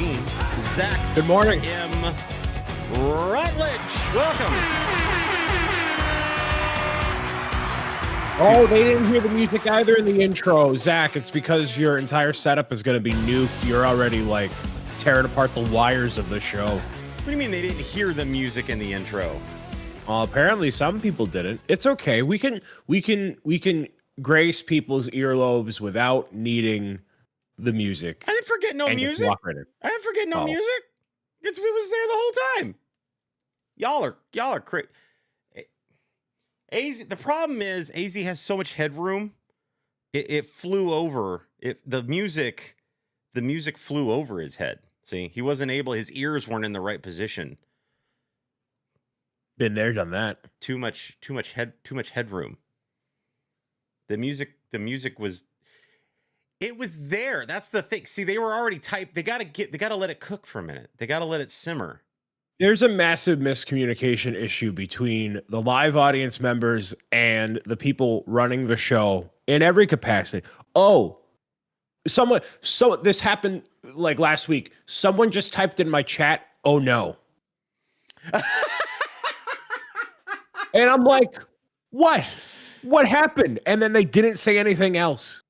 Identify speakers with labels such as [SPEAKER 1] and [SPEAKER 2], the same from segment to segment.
[SPEAKER 1] me, Zach.
[SPEAKER 2] Good morning.
[SPEAKER 1] Rutledge. Welcome.
[SPEAKER 2] Oh, they didn't hear the music either in the intro. Zach, it's because your entire setup is going to be nuked. You're already like tearing apart the wires of the show.
[SPEAKER 1] What do you mean they didn't hear the music in the intro?
[SPEAKER 2] Apparently some people didn't. It's okay. We can grace people's earlobes without needing the music.
[SPEAKER 1] I didn't forget no music. I didn't forget no music. It was there the whole time. Y'all are crazy. AZ, the problem is AZ has so much headroom. It flew over. The music flew over his head. See, he wasn't able. His ears weren't in the right position.
[SPEAKER 2] Been there, done that.
[SPEAKER 1] Too much headroom. The music was. It was there. That's the thing. See, they were already typed. They gotta let it cook for a minute. They gotta let it simmer.
[SPEAKER 2] There's a massive miscommunication issue between the live audience members and the people running the show in every capacity. This happened like last week. Someone just typed in my chat, "Oh no." And I'm like, "What? What happened?" And then they didn't say anything else.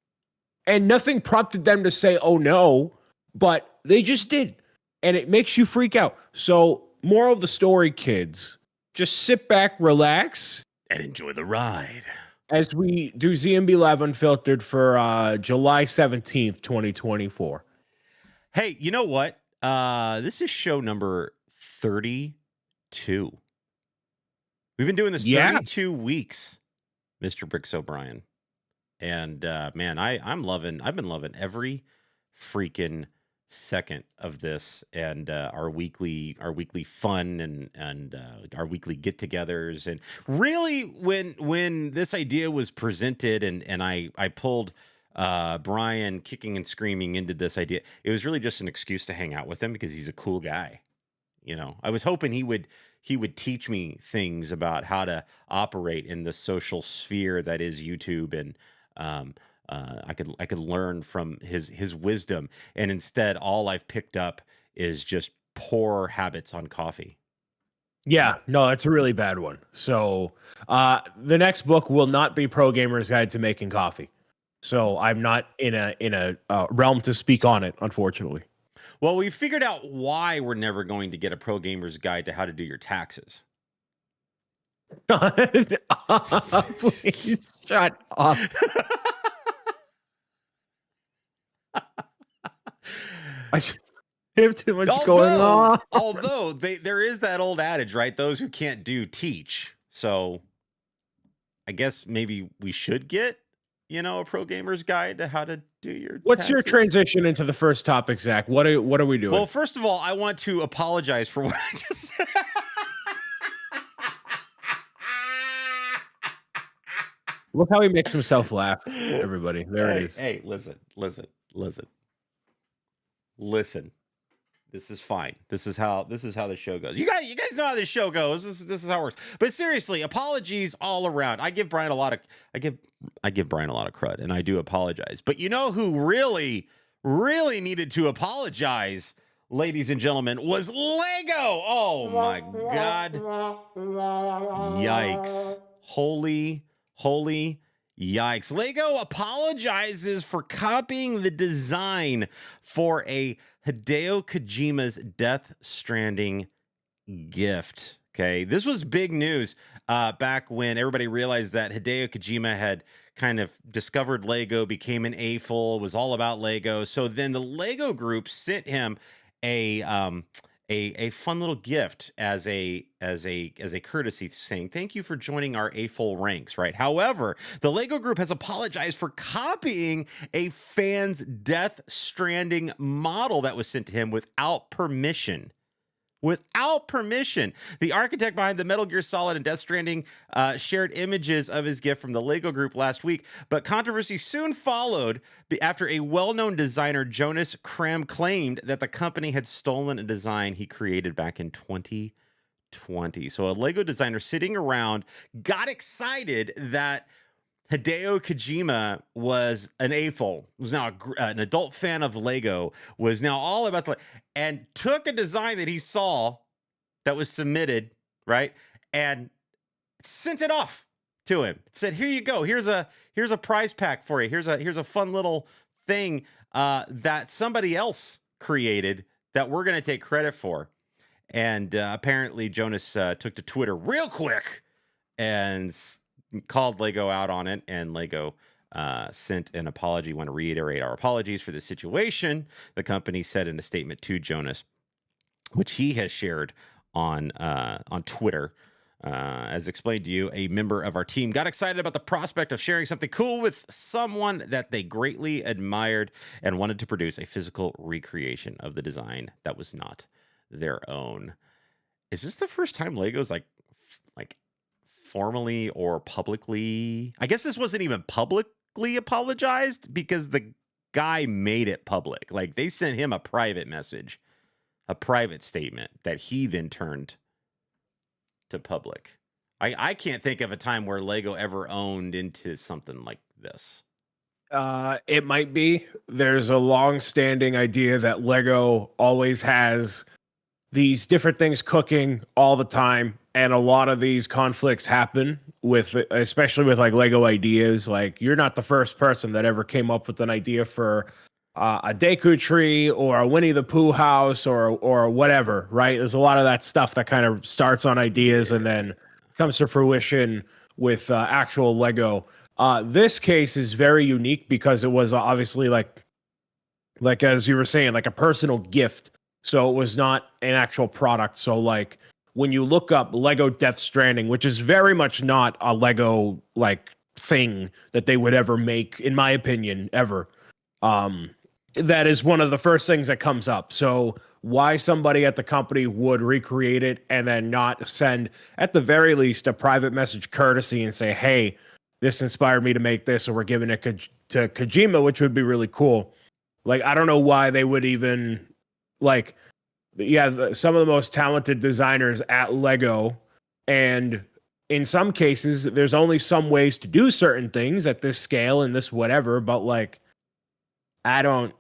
[SPEAKER 2] And nothing prompted them to say, "Oh no," but they just did. And it makes you freak out. So, moral of the story, kids, just sit back, relax,
[SPEAKER 1] and enjoy the ride
[SPEAKER 2] as we do Z&B Live Unfiltered for July 17th, 2024.
[SPEAKER 1] Hey, you know what? This is show number 32. We've been doing this 32 weeks, Mr. Bricks O'Brien. And man, I've been loving every freaking second of this, and our weekly fun and our weekly get-togethers. And really, when this idea was presented and I pulled Brian kicking and screaming into this idea, it was really just an excuse to hang out with him because he's a cool guy. You know, I was hoping he would teach me things about how to operate in the social sphere that is YouTube, and I could learn from his wisdom. And instead, all I've picked up is just poor habits on coffee.
[SPEAKER 2] Yeah, no, that's a really bad one. So the next book will not be Pro Gamer's Guide to Making Coffee. So I'm not in a realm to speak on it, unfortunately.
[SPEAKER 1] Well, we figured out why we're never going to get a Pro Gamer's Guide to how to do your taxes.
[SPEAKER 2] Please shut up. I have too much going on.
[SPEAKER 1] Although there is that old adage, right? Those who can't do teach. So I guess maybe we should get, a Pro Gamer's Guide to how to do your
[SPEAKER 2] What's
[SPEAKER 1] taxes.
[SPEAKER 2] Your transition into the first topic, Zach? What are we doing?
[SPEAKER 1] Well, first of all, I want to apologize for what I just said.
[SPEAKER 2] Look how he makes himself laugh, everybody. There it is.
[SPEAKER 1] Hey, listen. This is fine. This is how the show goes. You guys know how this show goes. This is how it works. But seriously, apologies all around. I give Brian a lot of crud, and I do apologize. But you know who really needed to apologize, ladies and gentlemen, was Lego. Oh my God. Yikes. Holy yikes. Lego apologizes for copying the design for a Hideo Kojima's Death Stranding gift. Okay, this was big news back when everybody realized that Hideo Kojima had kind of discovered Lego, became an AFOL, was all about Lego. So then the Lego group sent him a fun little gift as a courtesy, saying thank you for joining our AFOL ranks, right? However, the Lego group has apologized for copying a fan's Death Stranding model that was sent to him without permission. The architect behind the Metal Gear Solid and Death Stranding shared images of his gift from the Lego group last week, but controversy soon followed after a well-known designer, Jonas Kram, claimed that the company had stolen a design he created back in 2020. So a Lego designer sitting around got excited that Hideo Kojima was an AFOL, was now an adult fan of Lego, was now all about and took a design that he saw that was submitted, right, and sent it off to him. It said, "Here you go. Here's a prize pack for you. Here's a fun little thing that somebody else created that we're going to take credit for." And apparently Jonas took to Twitter real quick and called Lego out on it, and Lego sent an apology. Want to reiterate our apologies for this situation, the company said in a statement to Jonas, which he has shared on Twitter. As explained to you, a member of our team got excited about the prospect of sharing something cool with someone that they greatly admired and wanted to produce a physical recreation of the design that was not their own. Is this the first time Lego's like formally or publicly? I guess this wasn't even publicly apologized because the guy made it public. Like, they sent him a private message, a private statement that he then turned to public. I can't think of a time where Lego ever owned into something like this.
[SPEAKER 2] It might be. There's a long-standing idea that Lego always has these different things cooking all the time, and a lot of these conflicts happen with, especially with like Lego ideas. Like, you're not the first person that ever came up with an idea for a Deku tree or a Winnie the Pooh house or whatever, right? There's a lot of that stuff that kind of starts on ideas and then comes to fruition with actual Lego. This case is very unique because it was obviously like as you were saying, like a personal gift. So it was not an actual product. So like when you look up Lego Death Stranding, which is very much not a Lego like thing that they would ever make, in my opinion, ever. That is one of the first things that comes up. So why somebody at the company would recreate it and then not send, at the very least, a private message courtesy and say, "Hey, this inspired me to make this," or "We're giving it to Kojima," which would be really cool. Like, I don't know why they would even, like, yeah, some of the most talented designers at Lego, and in some cases, there's only some ways to do certain things at this scale and this whatever, but like, I don't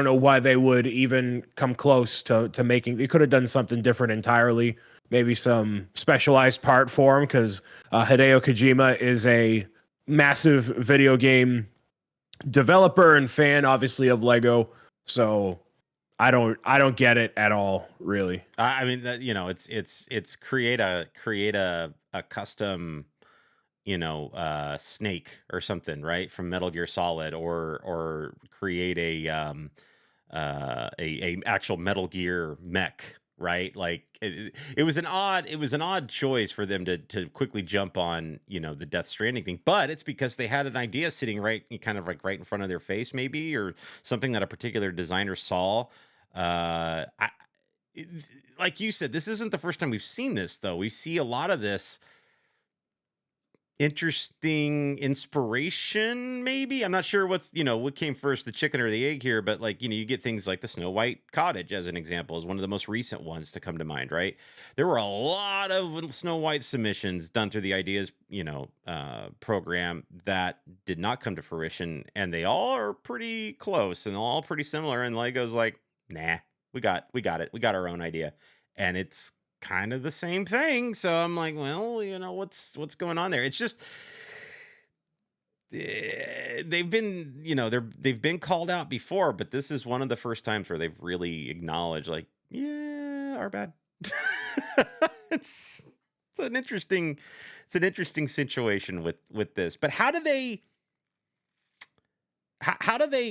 [SPEAKER 2] know why they would even come close to making. They could have done something different entirely. Maybe some specialized part for him, because Hideo Kojima is a massive video game developer and fan, obviously, of Lego. So I don't get it at all, really.
[SPEAKER 1] I mean, it's create a custom, snake or something, right, from Metal Gear Solid, or create a actual Metal Gear mech, right? Like, it was an odd choice for them to quickly jump on, the Death Stranding thing, but it's because they had an idea sitting right in front of their face, maybe, or something that a particular designer saw. Like you said, this isn't the first time we've seen this, though. We see a lot of this interesting inspiration, maybe. I'm not sure what came first, the chicken or the egg here, but like, you get things like the Snow White cottage as an example, is one of the most recent ones to come to mind, right? There were a lot of Snow White submissions done through the ideas program that did not come to fruition, and they all are pretty close and all pretty similar, and Lego's like, nah, we got it, we got our own idea, and it's kind of the same thing. So I'm like, well, what's going on there? It's just they've been called out before, but this is one of the first times where they've really acknowledged, like, yeah, our bad. it's an interesting situation with this. But how do they,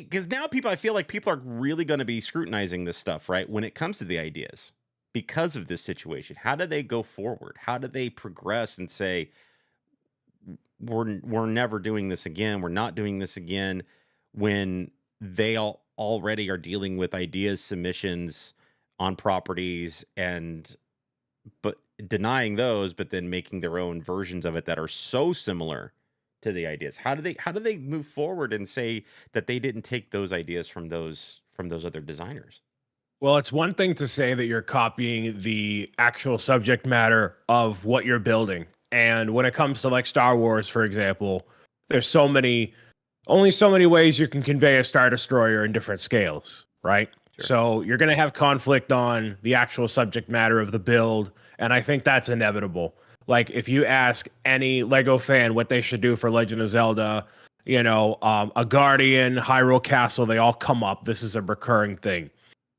[SPEAKER 1] because now I feel like people are really going to be scrutinizing this stuff, right, when it comes to the ideas, because of this situation. How do they go forward? How do they progress and say, we're never doing this again, we're not doing this again, when they already are dealing with ideas submissions on properties, but denying those, but then making their own versions of it that are so similar to the ideas? How do they move forward and say that they didn't take those ideas from those other designers?
[SPEAKER 2] Well, it's one thing to say that you're copying the actual subject matter of what you're building. And when it comes to like Star Wars, for example, there's only so many ways you can convey a Star Destroyer in different scales, right? Sure. So you're going to have conflict on the actual subject matter of the build, and I think that's inevitable. Like, if you ask any Lego fan what they should do for Legend of Zelda, a Guardian, Hyrule Castle, they all come up. This is a recurring thing.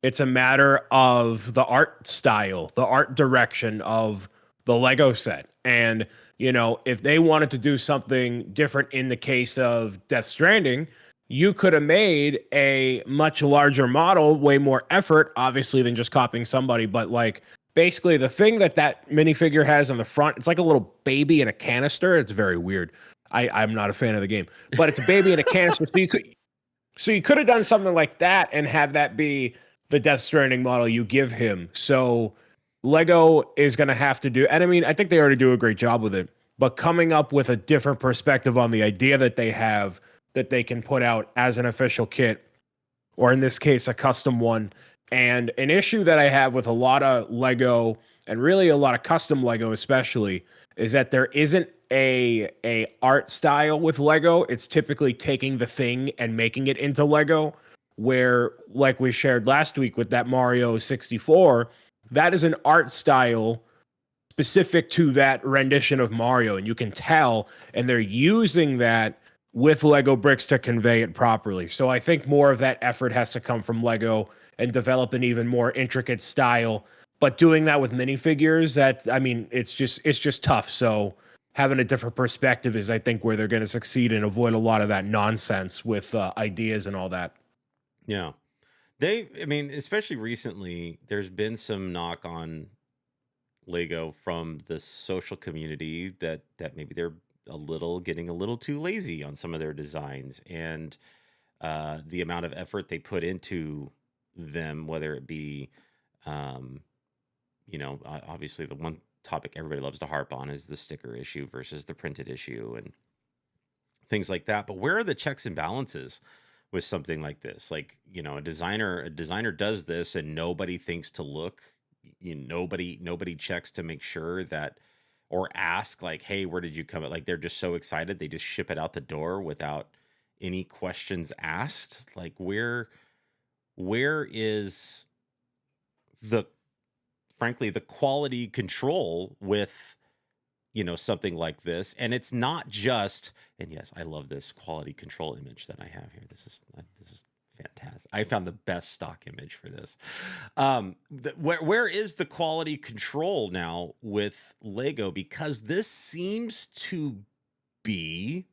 [SPEAKER 2] It's a matter of the art style, the art direction of the Lego set. And if they wanted to do something different in the case of Death Stranding, you could have made a much larger model, way more effort, obviously, than just copying somebody. But like, basically, the thing that minifigure has on the front, it's like a little baby in a canister. It's very weird. I'm not a fan of the game, but it's a baby in a canister. So you could have done something like that and have that be the Death Stranding model you give him. So Lego is going to have to do, and I mean, I think they already do a great job with it, but coming up with a different perspective on the idea that they have that they can put out as an official kit, or in this case, a custom one. And an issue that I have with a lot of Lego, and really a lot of custom Lego especially, is that there isn't a art style with Lego. It's typically taking the thing and making it into Lego, where, like we shared last week with that Mario 64, that is an art style specific to that rendition of Mario, and you can tell, and they're using that with Lego bricks to convey it properly. So I think more of that effort has to come from Lego and develop an even more intricate style. But doing that with minifigures, it's just tough. So having a different perspective is, I think, where they're going to succeed and avoid a lot of that nonsense with ideas and all that.
[SPEAKER 1] Yeah. Especially recently, there's been some knock on Lego from the social community that maybe they're getting a little too lazy on some of their designs, and the amount of effort they put into them, whether it be, obviously the one topic everybody loves to harp on is the sticker issue versus the printed issue and things like that. But where are the checks and balances with something like this? Like, a designer does this and nobody thinks to look, nobody checks to make sure that, or ask like, hey, where did you come at? Like, they're just so excited. They just ship it out the door without any questions asked. Like, where is frankly, the quality control with, something like this? And it's not just, and yes, I love this quality control image that I have here. This is fantastic. I found the best stock image for this. Where is the quality control now with Lego? Because this seems to be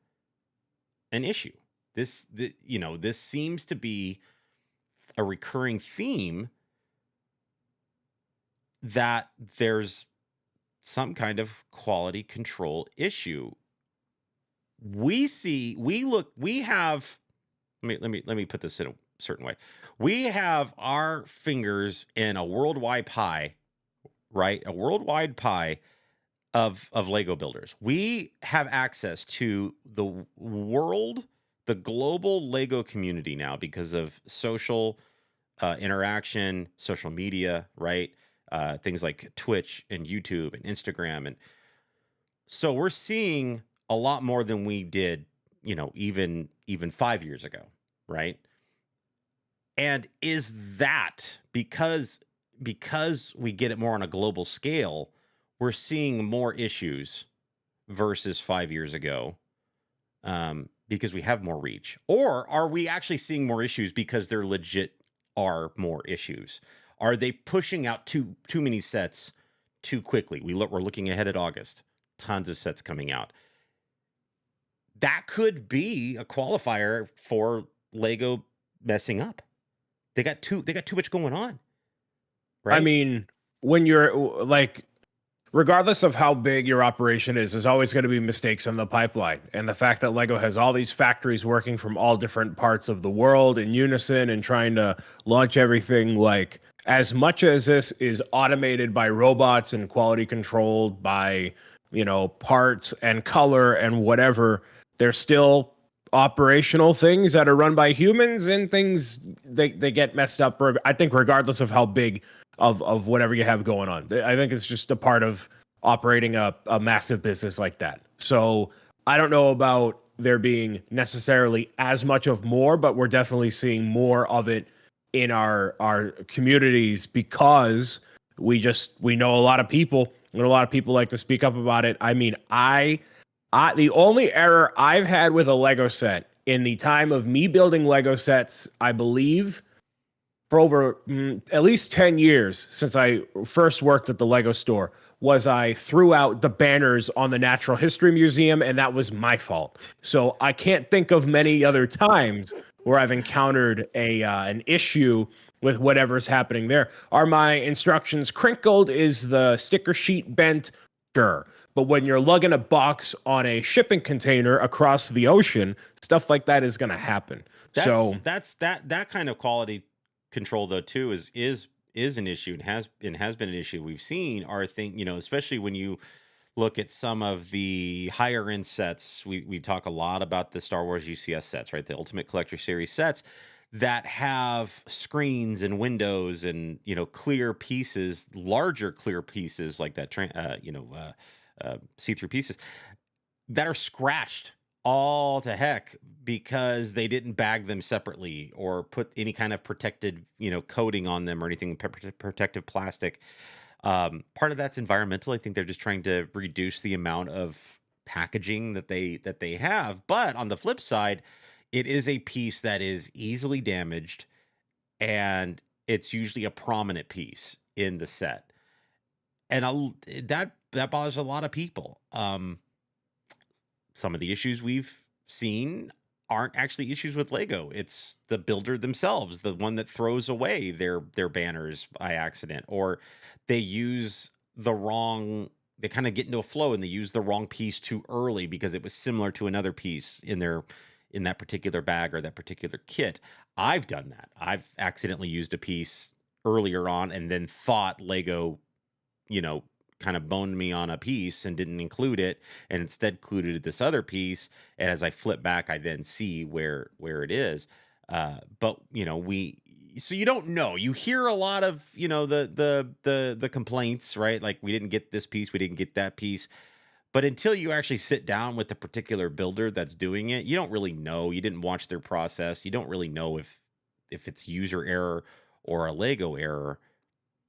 [SPEAKER 1] an issue. This seems to be a recurring theme, that there's some kind of quality control issue. Let me put this in a certain way. We have our fingers in a worldwide pie, right? A worldwide pie of Lego builders. We have access to the global Lego community now because of social interaction, social media, right? Things like Twitch and YouTube and Instagram. And so we're seeing a lot more than we did, even 5 years ago, right? And is that because we get it more on a global scale, we're seeing more issues versus 5 years ago, because we have more reach? Or are we actually seeing more issues because there legit are more issues? Are they pushing out too many sets too quickly? We're looking ahead at August. Tons of sets coming out. That could be a qualifier for Lego messing up. They got too much going on. Right?
[SPEAKER 2] I mean, when you're like, regardless of how big your operation is, there's always going to be mistakes in the pipeline. And the fact that Lego has all these factories working from all different parts of the world in unison and trying to launch everything, like, as much as this is automated by robots and quality controlled by, parts and color and whatever, there's still operational things that are run by humans, and things they get messed up, I think, regardless of how big of whatever you have going on. I think it's just a part of operating a massive business like that. So I don't know about there being necessarily as much of more, but we're definitely seeing more of it in our communities because we know a lot of people, and a lot of people like to speak up about it. I mean, I the only error I've had with a Lego set in the time of me building Lego sets, I believe, for over at least 10 years since I first worked at the Lego store, was I threw out the banners on the Natural History Museum, and that was my fault. So I can't think of many other times where I've encountered an issue with whatever's happening there. Are my instructions crinkled? Is the sticker sheet bent? Sure. But when you're lugging a box on a shipping container across the ocean, stuff like that is going to happen.
[SPEAKER 1] That's that kind of quality control though too is an issue, and has been an issue. We've seen especially when you look at some of the higher end sets. We talk a lot about the Star Wars UCS sets, right? The Ultimate Collector Series sets that have screens and windows and clear pieces, larger clear pieces like that, see-through pieces that are scratched all to heck because they didn't bag them separately or put any kind of protected coating on them or anything, protective plastic. Part of that's environmental. I think they're just trying to reduce the amount of packaging that they have. But on the flip side, it is a piece that is easily damaged, and it's usually a prominent piece in the set, and that bothers a lot of people. Some of the issues we've seen aren't actually issues with Lego. It's the builder themselves, the one that throws away their banners by accident, or they use they kind of get into a flow and they use the wrong piece too early because it was similar to another piece in that particular bag or that particular kit. I've done that. I've accidentally used a piece earlier on and then thought Lego, kind of boned me on a piece and didn't include it, and instead included this other piece. And as I flip back, I then see where it is. But so you don't know. You hear a lot of the complaints, right? Like, we didn't get this piece, we didn't get that piece. But until you actually sit down with the particular builder that's doing it, you don't really know. You didn't watch their process. You don't really know if it's user error or a Lego error.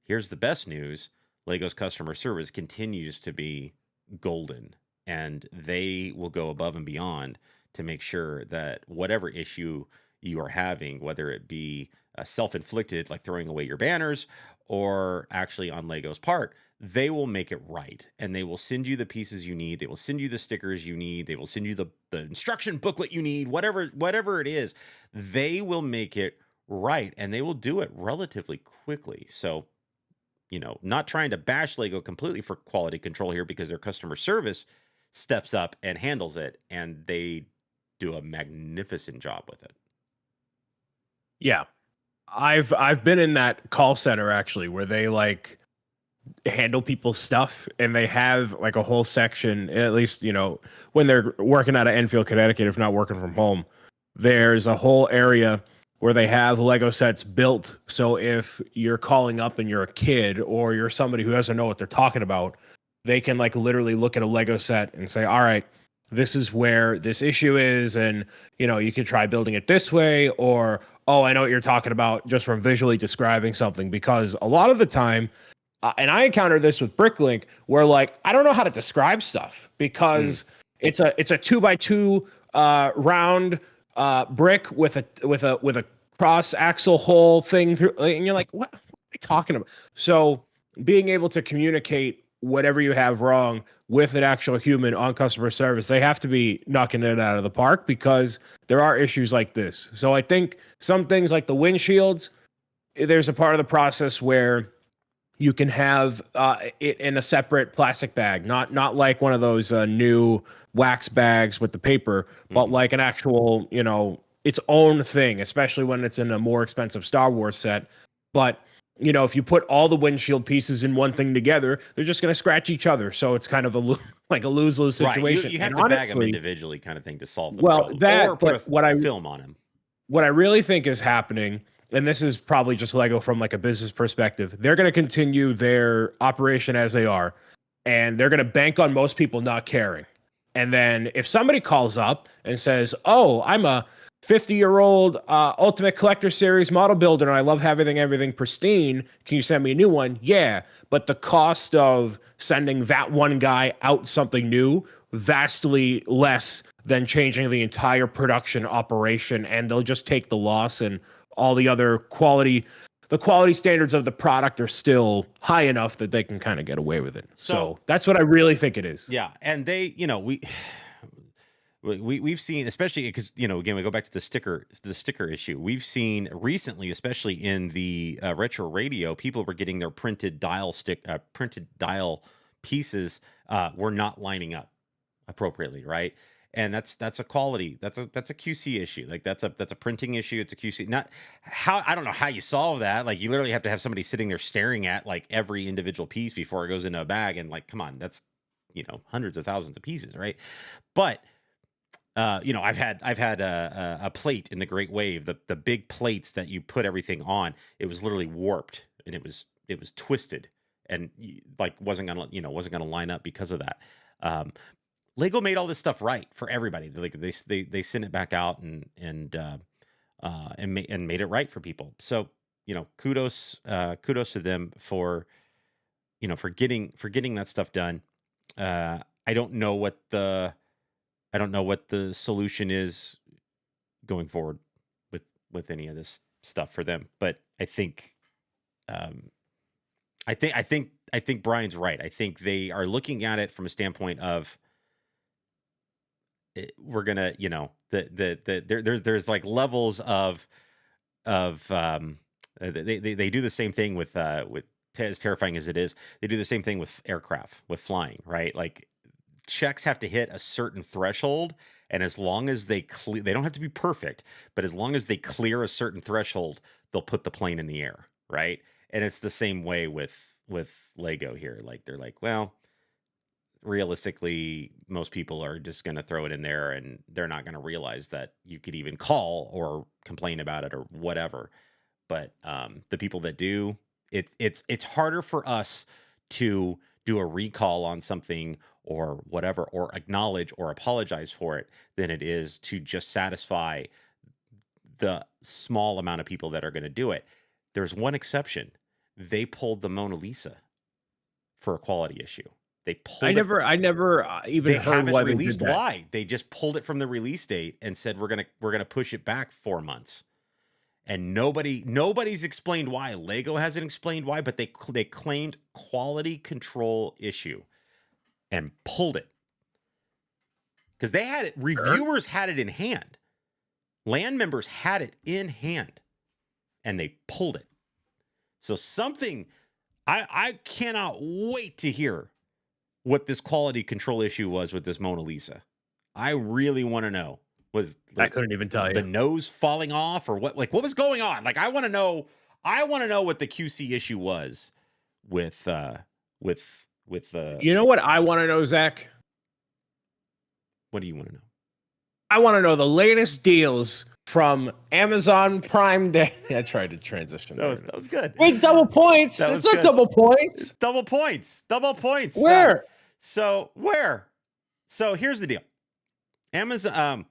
[SPEAKER 1] Here's the best news. Lego's customer service continues to be golden, and they will go above and beyond to make sure that whatever issue you are having, whether it be self-inflicted, like throwing away your banners, or actually on Lego's part, they will make it right, and they will send you the pieces you need. They will send you the stickers you need. They will send you the instruction booklet you need, whatever it is. They will make it right, and they will do it relatively quickly. So, not trying to bash Lego completely for quality control here, because their customer service steps up and handles it, and they do a magnificent job with it.
[SPEAKER 2] Yeah. I've been in that call center actually where they handle people's stuff, and they have a whole section, at least, when they're working out of Enfield, Connecticut, if not working from home, there's a whole area where they have Lego sets built. So if you're calling up and you're a kid or you're somebody who doesn't know what they're talking about, they can literally look at a Lego set and say, all right, this is where this issue is. And, you could try building it this way, or, oh, I know what you're talking about, just from visually describing something. Because a lot of the time, and I encountered this with Bricklink, where I don't know how to describe stuff because it's a 2x2 round brick with a cross axle hole thing through, and you're like, what are you talking about? So being able to communicate whatever you have wrong with an actual human on customer service, they have to be knocking it out of the park, because there are issues like this. So I think some things like the windshields, there's a part of the process where you can have it in a separate plastic bag, not like one of those new wax bags with the paper, but like an actual, its own thing, especially when it's in a more expensive Star Wars set. But, if you put all the windshield pieces in one thing together, they're just going to scratch each other. So it's kind of a lose-lose situation.
[SPEAKER 1] Right. You have to bag them individually, kind of thing, to solve the problem.
[SPEAKER 2] That,
[SPEAKER 1] or put a film on them.
[SPEAKER 2] What I really think is happening, and this is probably just Lego from a business perspective, they're going to continue their operation as they are, and they're going to bank on most people not caring. And then if somebody calls up and says, oh, I'm a 50-year-old Ultimate Collector Series model builder and I love having everything pristine, can you send me a new one? Yeah, but the cost of sending that one guy out something new, vastly less than changing the entire production operation, and they'll just take the loss, and all the other quality standards of the product are still high enough that they can kind of get away with it. So that's what I really think it is.
[SPEAKER 1] Yeah, and they, we've seen, especially because again, we go back to the sticker issue. We've seen recently, especially in the retro radio, people were getting their printed dial pieces were not lining up appropriately, right? And that's a quality, that's a QC issue. Like that's a printing issue. It's a QC. I don't know how you solve that. Like you literally have to have somebody sitting there staring at like every individual piece before it goes into a bag. And like, come on, that's hundreds of thousands of pieces, right? But I've had a plate in the Great Wave, the big plates that you put everything on. It was literally warped and it was twisted and like wasn't gonna line up because of that. Lego made all this stuff right for everybody. Like they sent it back out and made it right for people. So kudos to them for getting that stuff done. I don't know what the solution is going forward with any of this stuff for them, but I think Brian's right. I think they are looking at it from a standpoint of we're gonna, there's like levels of they do the same thing with as terrifying as it is. They do the same thing with aircraft, with flying, right? Like checks have to hit a certain threshold, and as long as they don't have to be perfect, but as long as they clear a certain threshold, they'll put the plane in the air, right? And it's the same way with Lego here. Like they're like, well, realistically, most people are just going to throw it in there and they're not going to realize that you could even call or complain about it or whatever. But the people that do, it's harder for us to do a recall on something or whatever, or acknowledge or apologize for it, than it is to just satisfy the small amount of people that are going to do it. There's one exception. They pulled the Mona Lisa for a quality issue. They pulled
[SPEAKER 2] I never even heard why they did that.
[SPEAKER 1] Why? They just pulled it from the release date and said we're gonna push it back 4 months. And nobody's explained why. Lego hasn't explained why, but they claimed quality control issue and pulled it because they had it. Reviewers had it in hand. Land members had it in hand, and they pulled it. So something I cannot wait to hear what this quality control issue was with this Mona Lisa. I really want to know. Was
[SPEAKER 2] I couldn't even tell you.
[SPEAKER 1] The nose falling off or what? Like what was going on? Like I want to know what the QC issue was with
[SPEAKER 2] You know what I want to know, Zach?
[SPEAKER 1] What do you want to know?
[SPEAKER 2] I want to know the latest deals from Amazon Prime Day. I tried to transition.
[SPEAKER 1] That was good.
[SPEAKER 2] Wait, double points. It's not double points.
[SPEAKER 1] It's double points. Double points.
[SPEAKER 2] Where?
[SPEAKER 1] So here's the deal. Amazon.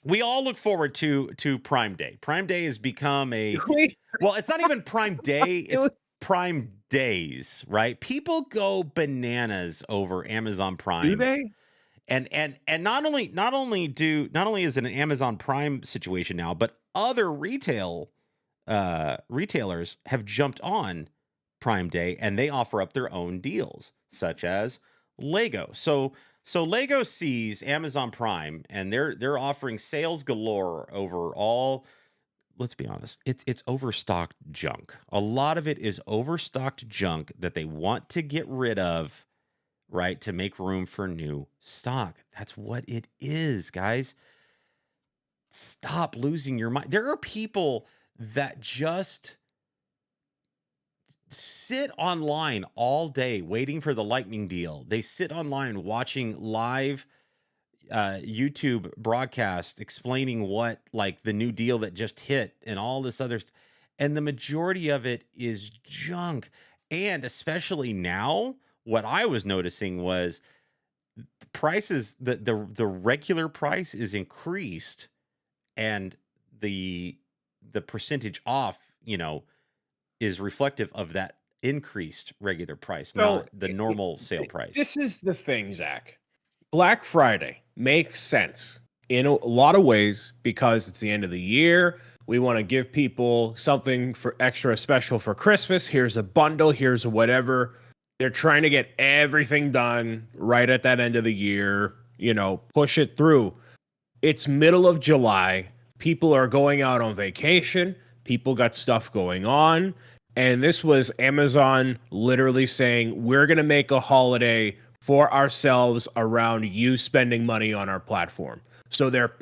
[SPEAKER 1] We all look forward to Prime Day. Prime Day has become well, it's not even Prime Day. It's Prime Days, right? People go bananas over Amazon Prime.
[SPEAKER 2] Do they?
[SPEAKER 1] And not only is it an Amazon Prime situation now, but other retailers have jumped on Prime Day and they offer up their own deals, such as Lego. So Lego sees Amazon Prime and they're offering sales galore over all. Let's be honest, it's overstocked junk. A lot of it is overstocked junk that they want to get rid of, right, to make room for new stock. That's what it is, guys. Stop losing your mind. There are people that just sit online all day waiting for the lightning deal. They sit online watching live YouTube broadcast explaining what like the new deal that just hit and all this other and the majority of it is junk. And especially now, what I was noticing was the prices, the regular price is increased, and the percentage off, is reflective of that increased regular price,
[SPEAKER 2] So
[SPEAKER 1] not the normal sale price.
[SPEAKER 2] this is the thing, Zach. Black Friday makes sense in a lot of ways because it's the end of the year. We want to give people something for extra special for Christmas. Here's a bundle, here's a whatever. They're trying to get everything done right at that end of the year, push it through. It's middle of July. People are going out on vacation. People got stuff going on. And this was Amazon literally saying, we're going to make a holiday for ourselves around you spending money on our platform. So they're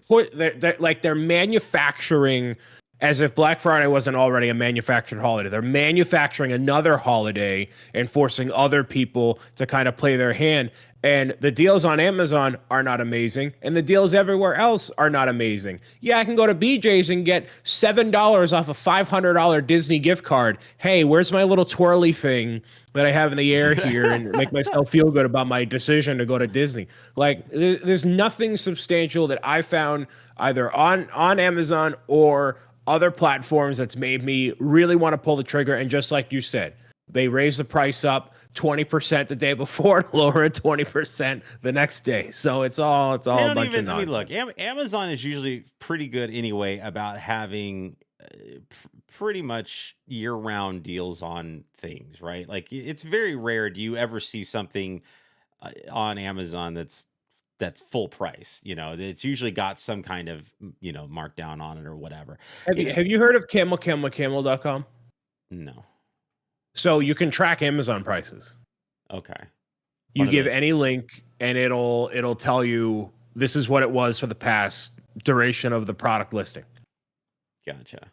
[SPEAKER 2] manufacturing, as if Black Friday wasn't already a manufactured holiday. They're manufacturing another holiday and forcing other people to kind of play their hand. And the deals on Amazon are not amazing, and the deals everywhere else are not amazing. Yeah, I can go to BJ's and get $7 off a $500 Disney gift card. Hey, where's my little twirly thing that I have in the air here, and make myself feel good about my decision to go to Disney? Like, there's nothing substantial that I found either on Amazon or other platforms that's made me really want to pull the trigger. And just like you said, they raise the price up 20% the day before, lower it 20% the next day. So it's all a bunch of nonsense.
[SPEAKER 1] Look, Amazon is usually pretty good anyway about having pretty much year-round deals on things, right? Like, it's very rare do you ever see something on Amazon that's full price. It's usually got some kind of markdown on it or whatever.
[SPEAKER 2] Have you heard of camel.com?
[SPEAKER 1] No.
[SPEAKER 2] So you can track Amazon prices.
[SPEAKER 1] Okay.
[SPEAKER 2] You give any link and it'll tell you this is what it was for the past duration of the product listing.
[SPEAKER 1] Gotcha.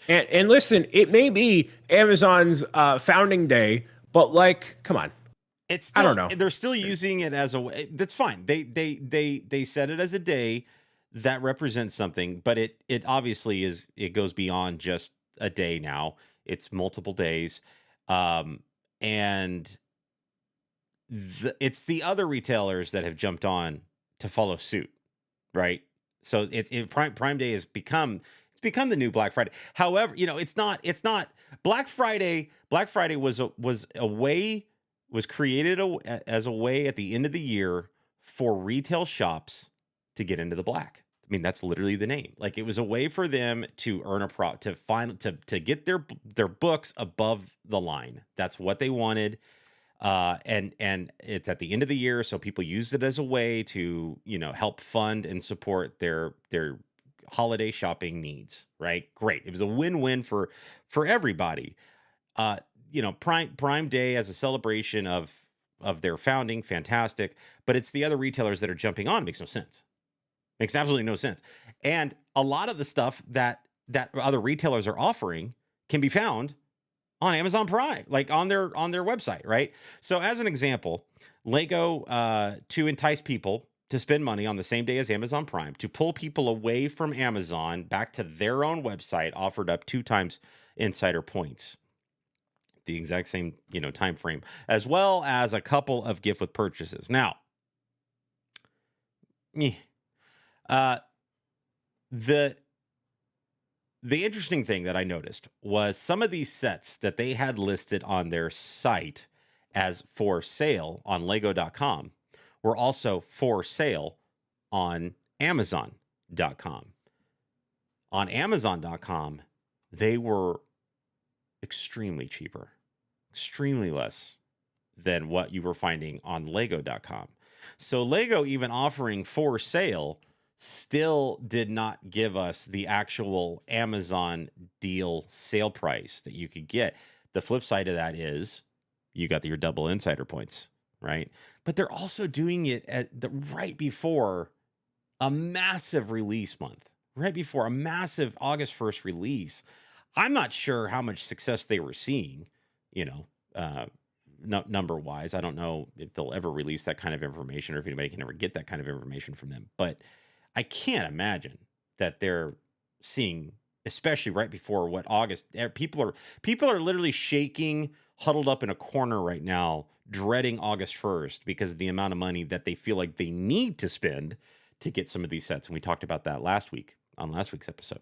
[SPEAKER 2] And listen, it may be Amazon's founding day, but come on.
[SPEAKER 1] It's still,
[SPEAKER 2] I don't know.
[SPEAKER 1] They're still using it as a way. That's fine. They set it as a day that represents something, but it obviously it goes beyond just a day now. It's multiple days. And it's the other retailers that have jumped on to follow suit, right? So Prime Day has become the new Black Friday. However, it's not Black Friday. Black Friday was created as a way at the end of the year for retail shops to get into the black. I mean, that's literally the name. Like, it was a way for them to earn to get their books above the line. That's what they wanted. And it's at the end of the year, so people used it as a way to, help fund and support their holiday shopping needs, right? Great. It was a win-win for everybody. Prime Day as a celebration of their founding, fantastic. But it's the other retailers that are jumping on. Makes no sense. Makes absolutely no sense. And a lot of the stuff that other retailers are offering can be found on Amazon Prime, like on their website, right? So as an example, Lego, to entice people to spend money on the same day as Amazon Prime, to pull people away from Amazon back to their own website, offered up 2 times insider points. The exact same, time frame, as well as a couple of gift with purchases. Now, the interesting thing that I noticed was some of these sets that they had listed on their site as for sale on Lego.com were also for sale on Amazon.com. On Amazon.com, they were extremely cheaper, extremely less than what you were finding on Lego.com. So Lego, even offering for sale, still did not give us the actual Amazon deal sale price that you could get. The flip side of that is you got your double insider points, right? But they're also doing it right before a massive release month, right before a massive August 1st release. I'm not sure how much success they were seeing, number wise. I don't know if they'll ever release that kind of information or if anybody can ever get that kind of information from them. But I can't imagine that they're seeing, especially right before what August, people are literally shaking huddled up in a corner right now, dreading August 1st because of the amount of money that they feel like they need to spend to get some of these sets. And we talked about that last week on last week's episode.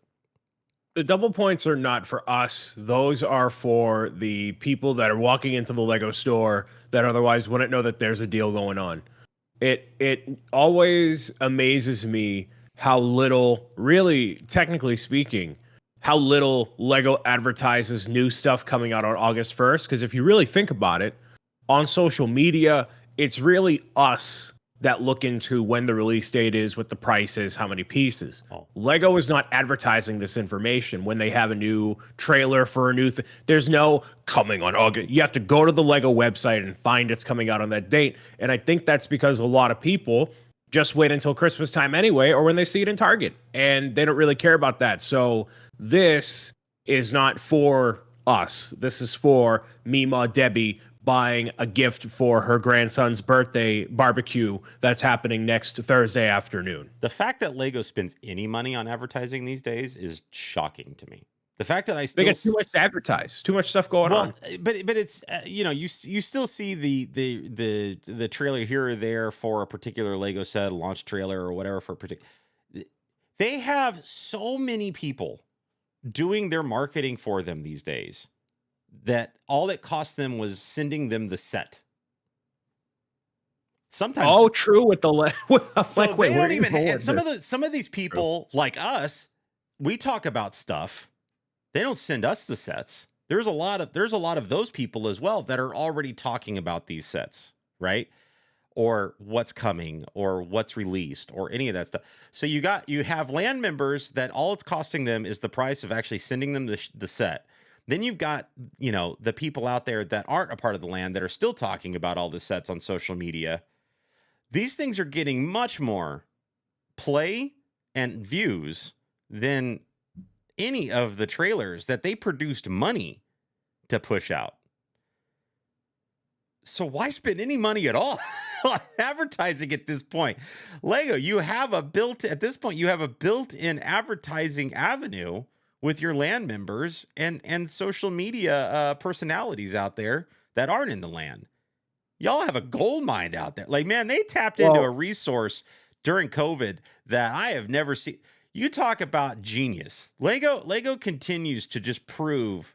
[SPEAKER 2] The double points are not for us. Those are for the people that are walking into the Lego store that otherwise wouldn't know that there's a deal going on. It always amazes me how little, really, technically speaking, how little Lego advertises new stuff coming out on August 1st. Because if you really think about it, on social media, it's really us that look into when the release date is, what the price is, how many pieces. Lego is not advertising this information when they have a new trailer for a new thing. There's no coming on August. You have to go to the Lego website and find it's coming out on that date. And I think that's because a lot of people just wait until Christmas time anyway, or when they see it in Target, and they don't really care about that. So this is not for us. This is for Mima Debbie buying a gift for her grandson's birthday barbecue that's happening next Thursday afternoon.
[SPEAKER 1] The fact that Lego spends any money on advertising these days is shocking to me. The fact that
[SPEAKER 2] they get too much to advertise, too much stuff going on.
[SPEAKER 1] But it's you still see the trailer here or there for a particular Lego set, a launch trailer or whatever for a particular. They have so many people doing their marketing for them these days that all it cost them was sending them the set. Sometimes
[SPEAKER 2] true with the
[SPEAKER 1] so like, they don't even and some of these people like us, we talk about stuff. They don't send us the sets. There's a lot of those people as well that are already talking about these sets, right? Or what's coming or what's released or any of that stuff. So you have land members that all it's costing them is the price of actually sending them the set. Then you've got, the people out there that aren't a part of the land that are still talking about all the sets on social media. These things are getting much more play and views than any of the trailers that they produced money to push out. So why spend any money at all on advertising at this point? Lego, you have a built-in advertising avenue with your land members and social media personalities out there that aren't in the land. Y'all have a gold mine out there. Like, man, they tapped into a resource during COVID that I have never seen. You talk about genius. Lego continues to just prove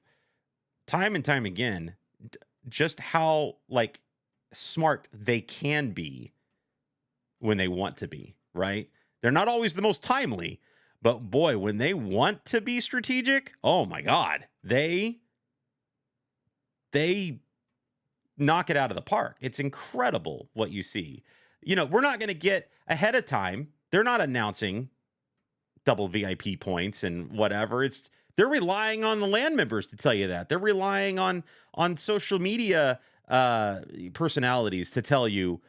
[SPEAKER 1] time and time again just how smart they can be when they want to be, right? They're not always the most timely, but boy, when they want to be strategic, oh my God, they knock it out of the park. It's incredible what you see. We're not going to get ahead of time. They're not announcing double VIP points and whatever. They're relying on the land members to tell you that. They're relying on social media personalities to tell you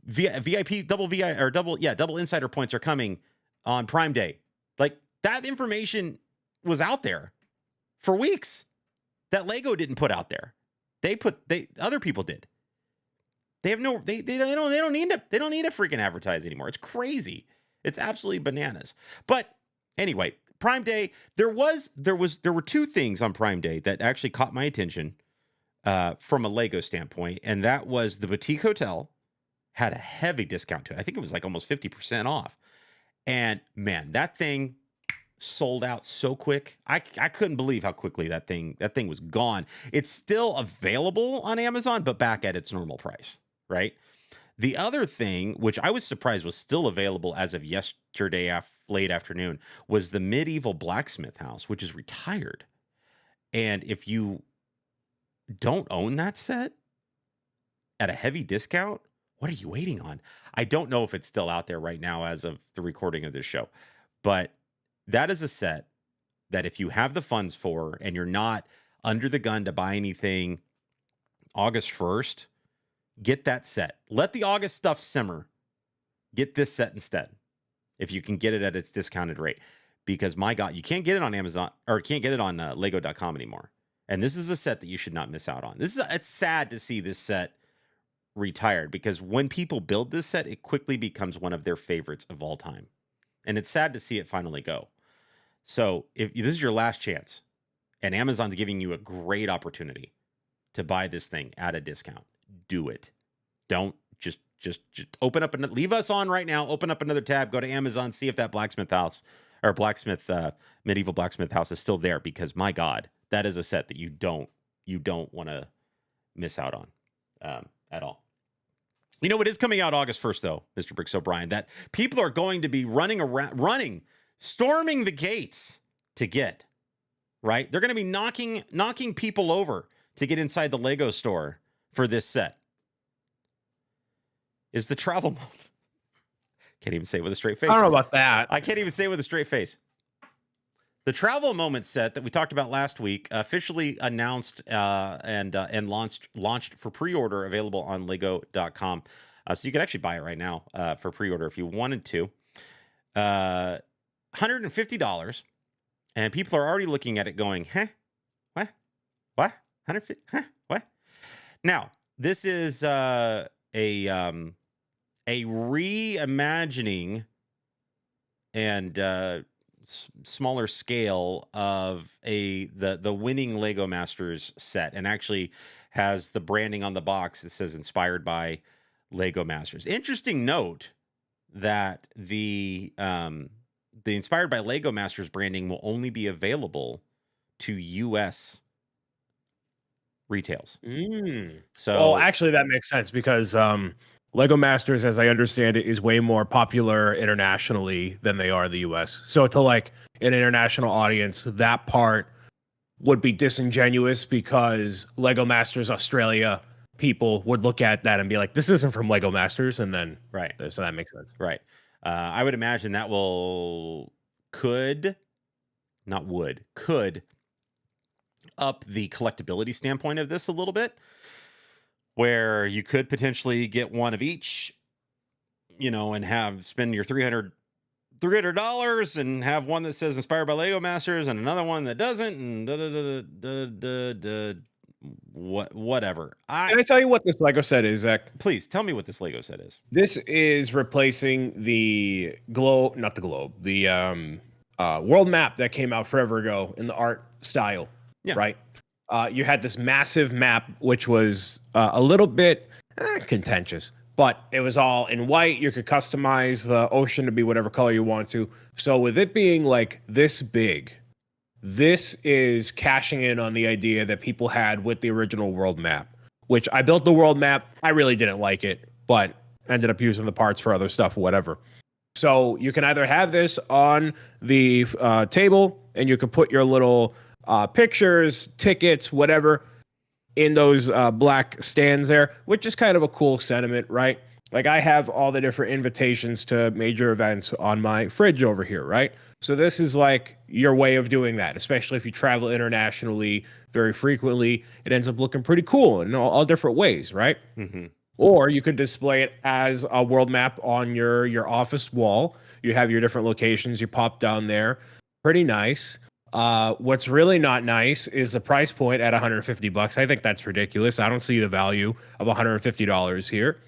[SPEAKER 1] VIP double insider points are coming on Prime Day. Like, that information was out there for weeks that Lego didn't put out there. Other people did. They don't need to freaking advertise anymore. It's crazy. It's absolutely bananas. But anyway, Prime Day, there were two things on Prime Day that actually caught my attention from a Lego standpoint, and that was the Boutique Hotel had a heavy discount to it. I think it was like almost 50% off. And man, that thing sold out so quick. I couldn't believe how quickly that thing was gone. It's still available on Amazon, but back at its normal price, right? The other thing, which I was surprised was still available as of yesterday late afternoon, was the Medieval Blacksmith House, which is retired. And if you don't own that set at a heavy discount, what are you waiting on? I don't know if it's still out there right now as of the recording of this show, but that is a set that if you have the funds for and you're not under the gun to buy anything August 1st, get that set. Let the August stuff simmer. Get this set instead, if you can get it at its discounted rate. Because my God, you can't get it on Amazon or can't get it on Lego.com anymore. And this is a set that you should not miss out on. It's sad to see this set retired, because when people build this set, it quickly becomes one of their favorites of all time. And it's sad to see it finally go. So if this is your last chance, and Amazon's giving you a great opportunity to buy this thing at a discount, do it. Don't just open up and leave us on right now. Open up another tab, go to Amazon, see if that blacksmith house or medieval blacksmith house is still there, because my God, that is a set that you don't want to miss out on at all. You know what is coming out August 1st, though, Mr. Bricks O'Brien, that people are going to be storming the gates to get, right? They're going to be knocking people over to get inside the Lego store for this set. Is the travel moment. Can't even say it with a straight face.
[SPEAKER 2] I don't know about that.
[SPEAKER 1] I can't even say it with a straight face. The Travel Moment set that we talked about last week officially announced and launched for pre-order, available on Lego.com. So you can actually buy it right now for pre-order if you wanted to. $150, and people are already looking at it going, huh? What? 150? Huh? What? Now, this is a reimagining and smaller scale of the winning Lego Masters set, and actually has the branding on the box that says inspired by Lego Masters. Interesting note that the inspired by Lego Masters branding will only be available to US retails. So,
[SPEAKER 2] well, actually that makes sense, because Lego Masters, as I understand it, is way more popular internationally than they are in the US. So to like an international audience, that part would be disingenuous, because Lego Masters Australia people would look at that and be like, this isn't from Lego Masters, and then
[SPEAKER 1] right.
[SPEAKER 2] So that makes sense.
[SPEAKER 1] Right. I would imagine that could up the collectability standpoint of this a little bit, where you could potentially get one of each, and spend your $300 and have one that says inspired by Lego Masters and another one that doesn't, and whatever.
[SPEAKER 2] Can I tell you what this Lego set is, Zach?
[SPEAKER 1] Please tell me what this Lego set is.
[SPEAKER 2] This is replacing the world map that came out forever ago in the art style. Yeah. Right. You had this massive map, which was a little bit contentious, but it was all in white. You could customize the ocean to be whatever color you want to. So with it being like this big, this is cashing in on the idea that people had with the original world map, which I built the world map. I really didn't like it, but ended up using the parts for other stuff, whatever. So you can either have this on the table, and you can put your little pictures, tickets, whatever, in those black stands there, which is kind of a cool sentiment, right? Like, I have all the different invitations to major events on my fridge over here, right? So this is like your way of doing that, especially if you travel internationally very frequently. It ends up looking pretty cool in all different ways, right? Mm-hmm. Or you could display it as a world map on your office wall. You have your different locations. You pop down there. Pretty nice. What's really not nice is the price point at $150. I think that's ridiculous. I don't see the value of $150 here.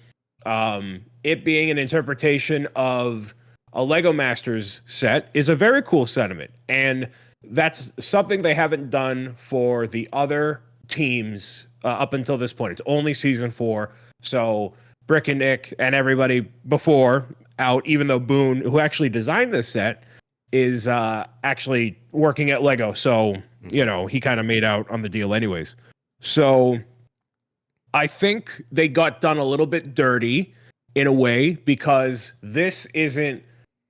[SPEAKER 2] It being an interpretation of a Lego Masters set is a very cool sentiment. And that's something they haven't done for the other teams up until this point. It's only season 4. So Brick and Nick and everybody before out, even though Boone, who actually designed this set, is actually working at Lego. So, he kind of made out on the deal anyways. So I think they got done a little bit dirty in a way, because this isn't,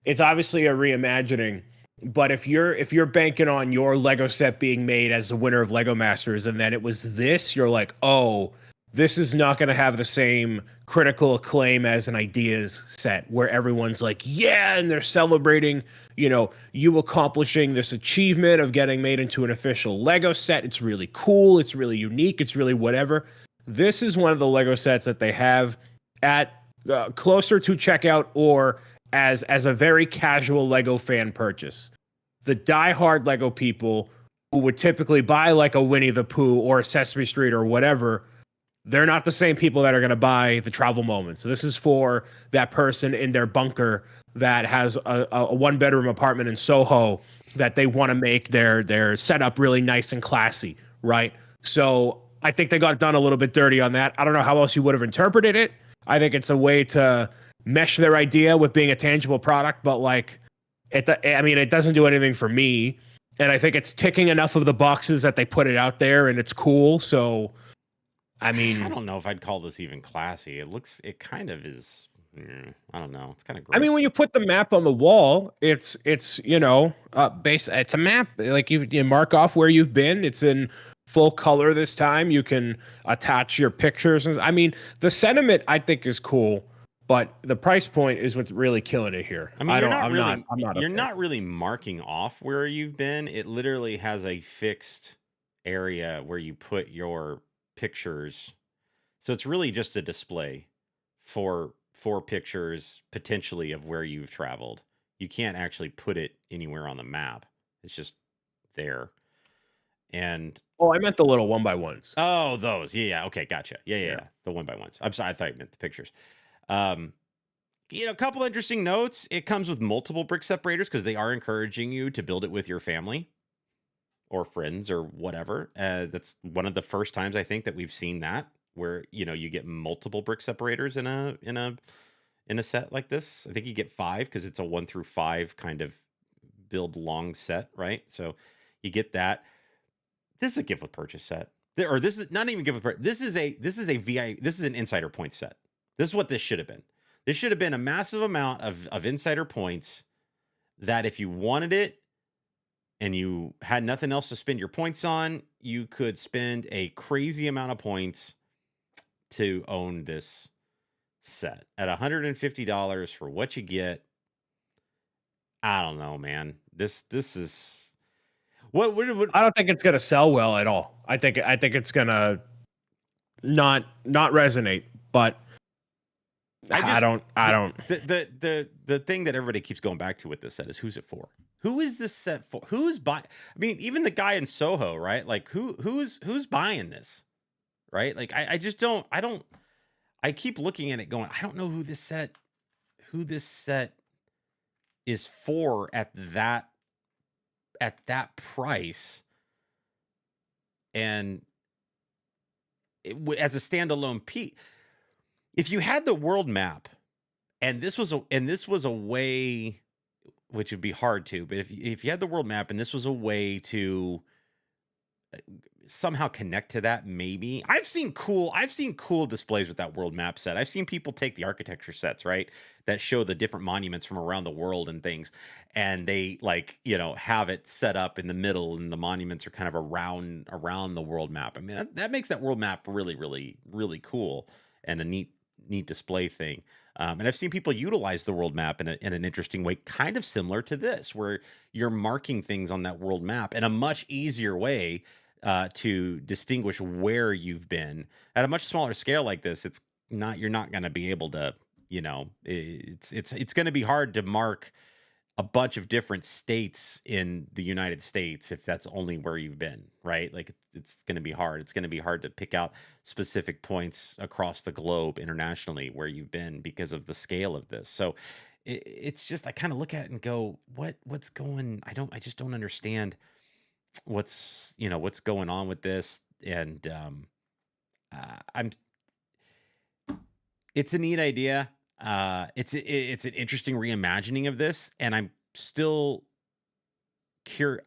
[SPEAKER 2] it's obviously a reimagining, but if you're banking on your Lego set being made as the winner of Lego Masters, and then it was this, you're like, oh, this is not going to have the same critical acclaim as an ideas set where everyone's like, yeah, and they're celebrating, you accomplishing this achievement of getting made into an official Lego set. It's really cool. It's really unique. It's really whatever. This is one of the Lego sets that they have at closer to checkout, or as a very casual Lego fan purchase. The diehard Lego people who would typically buy like a Winnie the Pooh or a Sesame Street or whatever, they're not the same people that are going to buy the travel moments. So this is for that person in their bunker that has a one-bedroom apartment in Soho that they want to make their setup really nice and classy, right? So I think they got done a little bit dirty on that. I don't know how else you would have interpreted it. I think it's a way to mesh their idea with being a tangible product, but like, it doesn't do anything for me. And I think it's ticking enough of the boxes that they put it out there and it's cool. So, I mean,
[SPEAKER 1] I don't know if I'd call this even classy. It kind of is. I don't know. It's kind of gross.
[SPEAKER 2] I mean, when you put the map on the wall, it's it's a map. Like you mark off where you've been. It's in full color this time. You can attach your pictures. And I mean, the sentiment I think is cool, but the price point is what's really killing it here.
[SPEAKER 1] I mean, you're
[SPEAKER 2] I'm
[SPEAKER 1] not really marking off where you've been. It literally has a fixed area where you put your pictures. So it's really just a display for pictures potentially of where you've traveled. You can't actually put it anywhere on the map. It's just there. And
[SPEAKER 2] I meant the little 1x1s.
[SPEAKER 1] Oh, those. Yeah. Okay, gotcha. Yeah. The 1x1s. I'm sorry, I thought you meant the pictures. A couple interesting notes. It comes with multiple brick separators because they are encouraging you to build it with your family or friends or whatever. That's one of the first times I think that we've seen that, where you get multiple brick separators in a set like this. I think you get 5 because it's a 1 through 5 kind of build long set, right? So you get that. This is a gift with purchase set. Or this is not even gift with purchase. This is an insider point set. This is what this should have been. This should have been a massive amount of insider points that if you wanted it and you had nothing else to spend your points on, you could spend a crazy amount of points to own this set at $150 for what you get. I don't know, man. This is what
[SPEAKER 2] I don't think it's gonna sell well at all. I think it's gonna not resonate. But I don't.
[SPEAKER 1] The thing that everybody keeps going back to with this set is who's it for? Who is this set for? Who's buying? I mean, even the guy in Soho, right? Like who's buying this, right? Like I just don't. I keep looking at it going, I don't know who this set is for at that price, and as a standalone piece. If you had the world map, and this was a way, which would be hard to, but if you had the world map and this was a way to somehow connect to that, maybe. I've seen cool displays with that world map set. I've seen people take the architecture sets, right, that show the different monuments from around the world and things, and they have it set up in the middle, and the monuments are kind of around the world map. I mean, that makes that world map really, really, really cool and a neat display thing. And I've seen people utilize the world map in an interesting way, kind of similar to this, where you're marking things on that world map in a much easier way to distinguish where you've been. At a much smaller scale like this, you're not going to be able to, it's going to be hard to mark a bunch of different states in the United States if that's only where you've been, right? Like it's going to be hard. It's going to be hard to pick out specific points across the globe internationally where you've been because of the scale of this. So it's just, I kind of look at it and go, what's going, I just don't understand what's going on with this. And it's a neat idea. It's an interesting reimagining of this, and I'm still curious.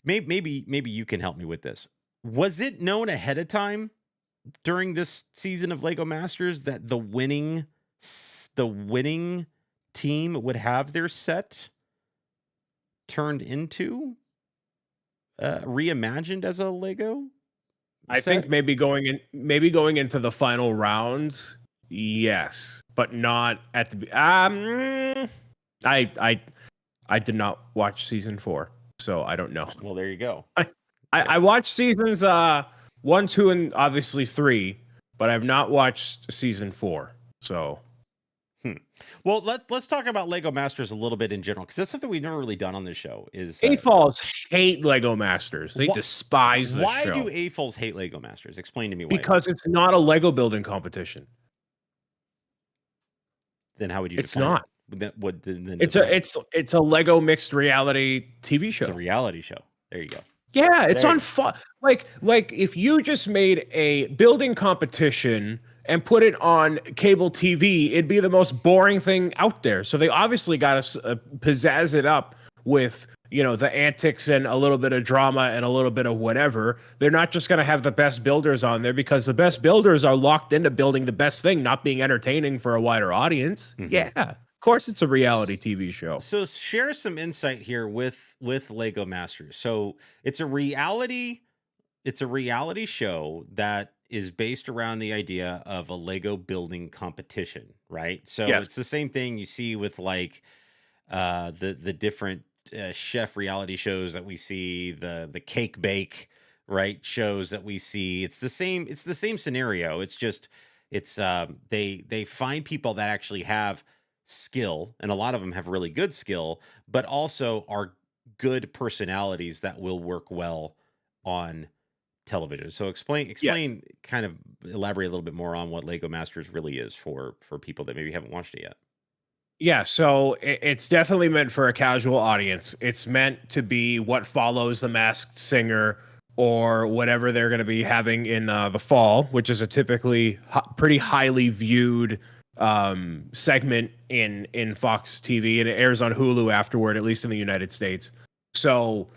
[SPEAKER 1] Maybe you can help me with this. Was it known ahead of time during this season of Lego Masters that the winning team would have their set turned into reimagined as a Lego
[SPEAKER 2] set? I think maybe going into the final rounds. Yes, but not at the. I did not watch season 4, so I don't know.
[SPEAKER 1] Well, there you go.
[SPEAKER 2] I watched seasons 1, 2, and obviously 3, but I've not watched season 4. So,
[SPEAKER 1] well, let's talk about Lego Masters a little bit in general, because that's something we've never really done on this show. Is
[SPEAKER 2] AFOLs hate Lego Masters? They despise this
[SPEAKER 1] why
[SPEAKER 2] show.
[SPEAKER 1] Why do AFOLs hate Lego Masters? Explain to me why.
[SPEAKER 2] Because it's not a Lego building competition.
[SPEAKER 1] Then how would you?
[SPEAKER 2] It's not.
[SPEAKER 1] Then
[SPEAKER 2] it's a Lego mixed reality TV show.
[SPEAKER 1] It's a reality show. There you go.
[SPEAKER 2] Yeah, it's
[SPEAKER 1] There
[SPEAKER 2] on
[SPEAKER 1] you
[SPEAKER 2] like if you just made a building competition and put it on cable TV, it'd be the most boring thing out there. So they obviously got to pizzazz it up with, you know, the antics and a little bit of drama and a little bit of whatever. They're not just going to have the best builders on there because the best builders are locked into building the best thing, not being entertaining for a wider audience. Yeah. Of course it's a reality TV show.
[SPEAKER 1] So share some insight here with Lego Masters. So it's a reality show that is based around the idea of a Lego building competition, right? So
[SPEAKER 2] Yes.
[SPEAKER 1] it's the same thing you see with like the different chef reality shows that we see, the cake bake, right, shows that we see. It's the same scenario. It's just they find people that actually have skill, and a lot of them have really good skill, but also are good personalities that will work well on television. So explain kind of elaborate a little bit more on what Lego Masters really is for people that maybe haven't watched it yet.
[SPEAKER 2] Yeah, so it's definitely meant for a casual audience. It's meant to be what follows The Masked Singer or whatever they're going to be having in the fall, which is a typically pretty highly viewed segment in Fox TV, and it airs on Hulu afterward, at least in the United States. So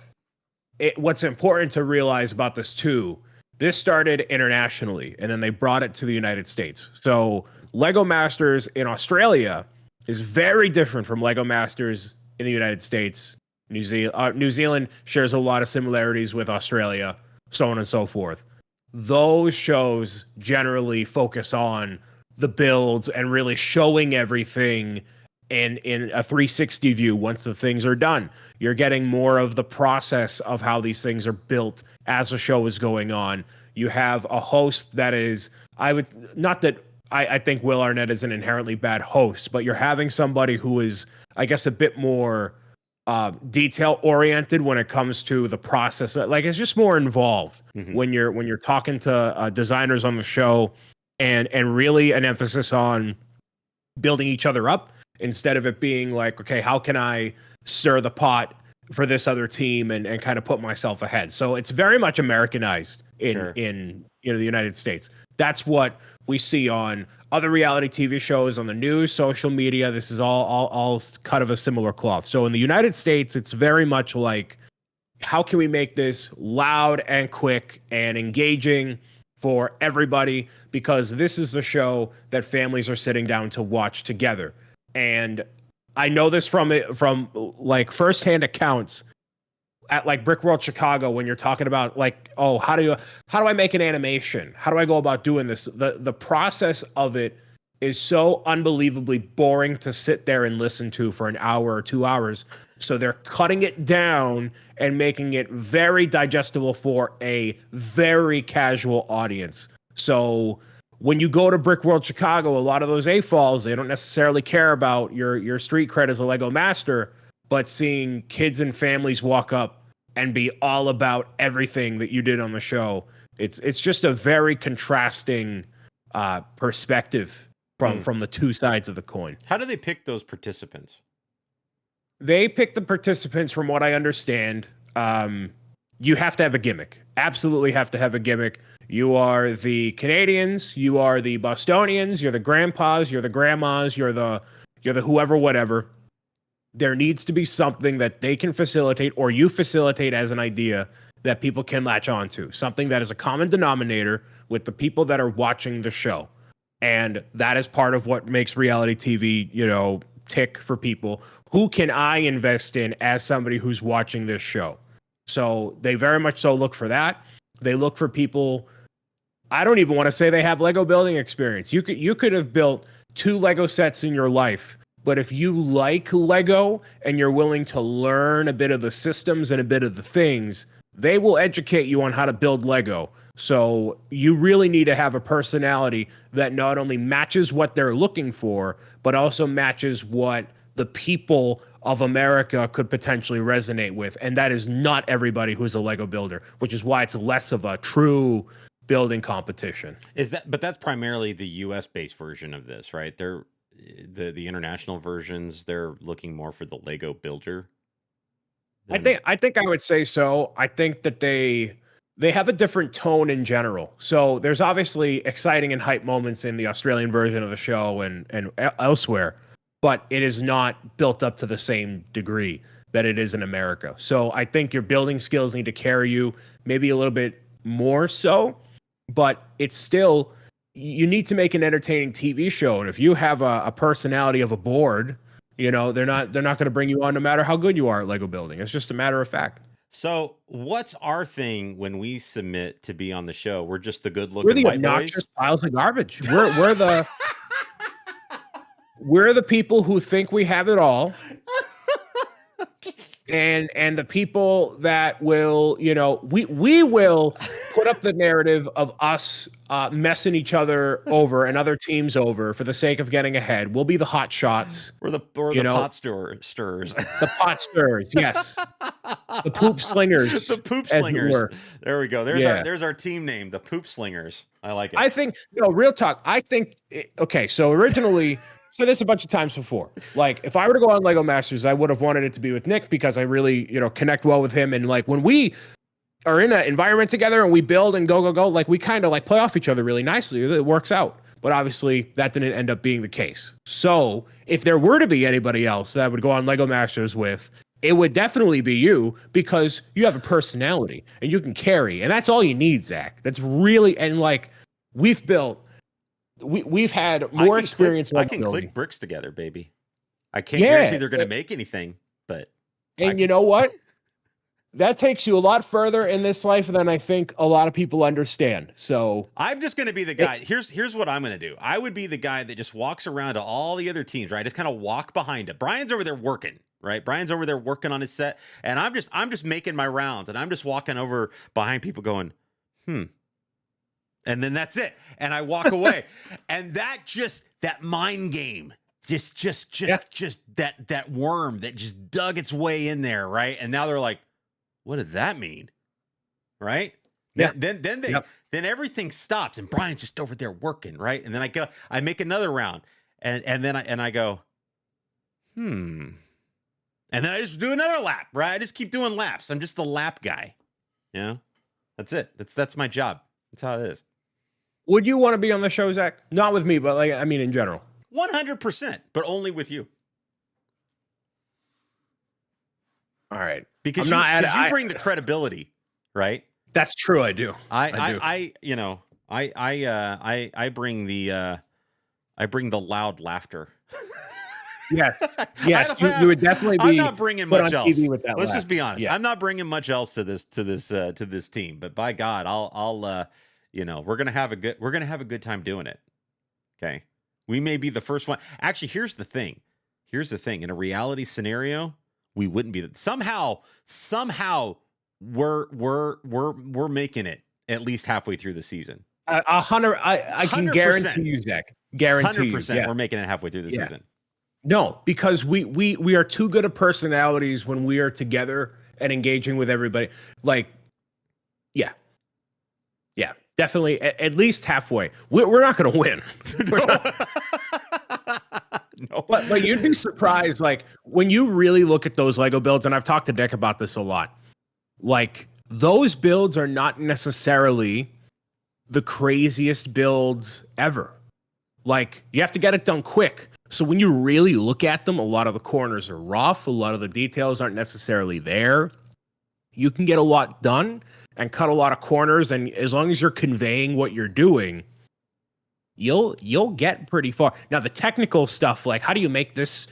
[SPEAKER 2] what's important to realize about this too, this started internationally, and then they brought it to the United States. So Lego Masters in Australia is very different from Lego Masters in the United States. New Zealand shares a lot of similarities with Australia, so on and so forth. Those shows generally focus on the builds and really showing everything in a 360 view once the things are done. You're getting more of the process of how these things are built as the show is going on. You have a host that is, I think Will Arnett is an inherently bad host, but you're having somebody who is, I guess, a bit more detail oriented when it comes to the process. Like it's just more involved when you're talking to designers on the show, and really an emphasis on building each other up instead of it being like, okay, how can I stir the pot for this other team and kind of put myself ahead. So it's very much Americanized in the United States. That's what we see on other reality TV shows, on the news, social media. This is all kind of a similar cloth. So in the United States, it's very much like, how can we make this loud and quick and engaging for everybody? Because this is the show that families are sitting down to watch together. And I know this from like firsthand accounts at like Brick World Chicago, when you're talking about like, oh, how do I make an animation? How do I go about doing this? The process of it is so unbelievably boring to sit there and listen to for an hour or 2 hours. So they're cutting it down and making it very digestible for a very casual audience. So when you go to Brick World Chicago, a lot of those AFOLs, they don't necessarily care about your street cred as a Lego master, but seeing kids and families walk up and be all about everything that you did on the show, it's just a very contrasting perspective from the two sides of the coin.
[SPEAKER 1] How do they pick those participants?
[SPEAKER 2] They pick the participants, from what I understand. You have to have a gimmick. Absolutely have to have a gimmick. You are the Canadians, you are the Bostonians, you're the grandpas, you're the grandmas, you're the whoever, whatever. There needs to be something that they can facilitate, or you facilitate as an idea that people can latch onto. Something that is a common denominator with the people that are watching the show. And that is part of what makes reality TV, tick for people. Who can I invest in as somebody who's watching this show? So they very much so look for that. They look for people. I don't even want to say they have Lego building experience. You could have built 2 Lego sets in your life, but if you like Lego and you're willing to learn a bit of the systems and a bit of the things, they will educate you on how to build Lego. So you really need to have a personality that not only matches what they're looking for, but also matches what the people of America could potentially resonate with. And that is not everybody who's a Lego builder, which is why it's less of a true building competition.
[SPEAKER 1] But that's primarily the US based version of this, right? They're the international versions, they're looking more for the Lego builder.
[SPEAKER 2] I think I would say so. I think that they have a different tone in general. So there's obviously exciting and hype moments in the Australian version of the show and elsewhere, but it is not built up to the same degree that it is in America. So I think your building skills need to carry you maybe a little bit more so, but it's still, you need to make an entertaining TV show. And if you have a personality of a board, you know, they're not going to bring you on no matter how good you are at Lego building. It's just a matter of fact.
[SPEAKER 1] So what's our thing when we submit to be on the show? We're just the good-looking
[SPEAKER 2] We're the
[SPEAKER 1] white
[SPEAKER 2] obnoxious
[SPEAKER 1] boys?
[SPEAKER 2] piles of garbage. We're the we're the people who think we have it all. And the people that will, you know, we will put up the narrative of us messing each other over and other teams over for the sake of getting ahead. We'll be the hot shots.
[SPEAKER 1] Or the pot stirrers.
[SPEAKER 2] The pot stirrers, yes. The poop slingers.
[SPEAKER 1] The poop slingers. There we go. There's our team name, the poop slingers. I like it.
[SPEAKER 2] I think, no, real talk. I think, okay, so originally, said this a bunch of times before. Like, if I were to go on Lego Masters, I would have wanted it to be with Nick because I really, you know, connect well with him. And like when we are in an environment together and we build and go, like we kind of like play off each other really nicely. It works out. But obviously that didn't end up being the case. So if there were to be anybody else that I would go on Lego Masters with, it would definitely be you because you have a personality and you can carry. And that's all you need, Zach. That's really, and like we've had more experience.
[SPEAKER 1] I can click bricks together, baby. I can't guarantee they're going to make anything, but.
[SPEAKER 2] And you know what? That takes you a lot further in this life than I think a lot of people understand. So
[SPEAKER 1] I'm just going to be the guy. Here's what I'm going to do. I would be the guy that just walks around to all the other teams, right? Just kind of walk behind it. Brian's over there working, right? Brian's over there working on his set, and I'm just making my rounds, and I'm just walking over behind people going, and then that's it. And I walk away. And that mind game, just that worm that just dug its way in there, right? And now they're like, what does that mean? Right?
[SPEAKER 2] Yeah.
[SPEAKER 1] Then everything stops and Brian's just over there working, right? And then I make another round and then I go, and then I just do another lap, right? I just keep doing laps. I'm just the lap guy. You know? That's it. That's my job. That's how it is.
[SPEAKER 2] Would you want to be on the show, Zach? Not with me, but like, I mean, in general.
[SPEAKER 1] 100%, but only with you.
[SPEAKER 2] All right.
[SPEAKER 1] Because you bring the credibility, right?
[SPEAKER 2] That's true. I do.
[SPEAKER 1] I bring the loud laughter.
[SPEAKER 2] Yes. You would definitely be.
[SPEAKER 1] I'm not bringing much else.
[SPEAKER 2] Let's
[SPEAKER 1] just be honest. Yeah. I'm not bringing much else to this team. But by God, I'll we're gonna have a good time doing it. Okay. We may be the first one. Actually, here's the thing. In a reality scenario, we wouldn't be somehow we're making it at least halfway through the season.
[SPEAKER 2] 100. I can guarantee you, Zach. Guarantee 100%.
[SPEAKER 1] Yes. We're making it halfway through the season.
[SPEAKER 2] No, because we are too good of personalities when we are together and engaging with everybody. Like, yeah, definitely at least halfway. We're not going to win. No. But you'd be surprised, like when you really look at those Lego builds, and I've talked to Nick about this a lot. Like those builds are not necessarily the craziest builds ever. Like you have to get it done quick. So when you really look at them, a lot of the corners are rough. A lot of the details aren't necessarily there. You can get a lot done and cut a lot of corners. And as long as you're conveying what you're doing, you'll get pretty far. Now the technical stuff, like how do you make this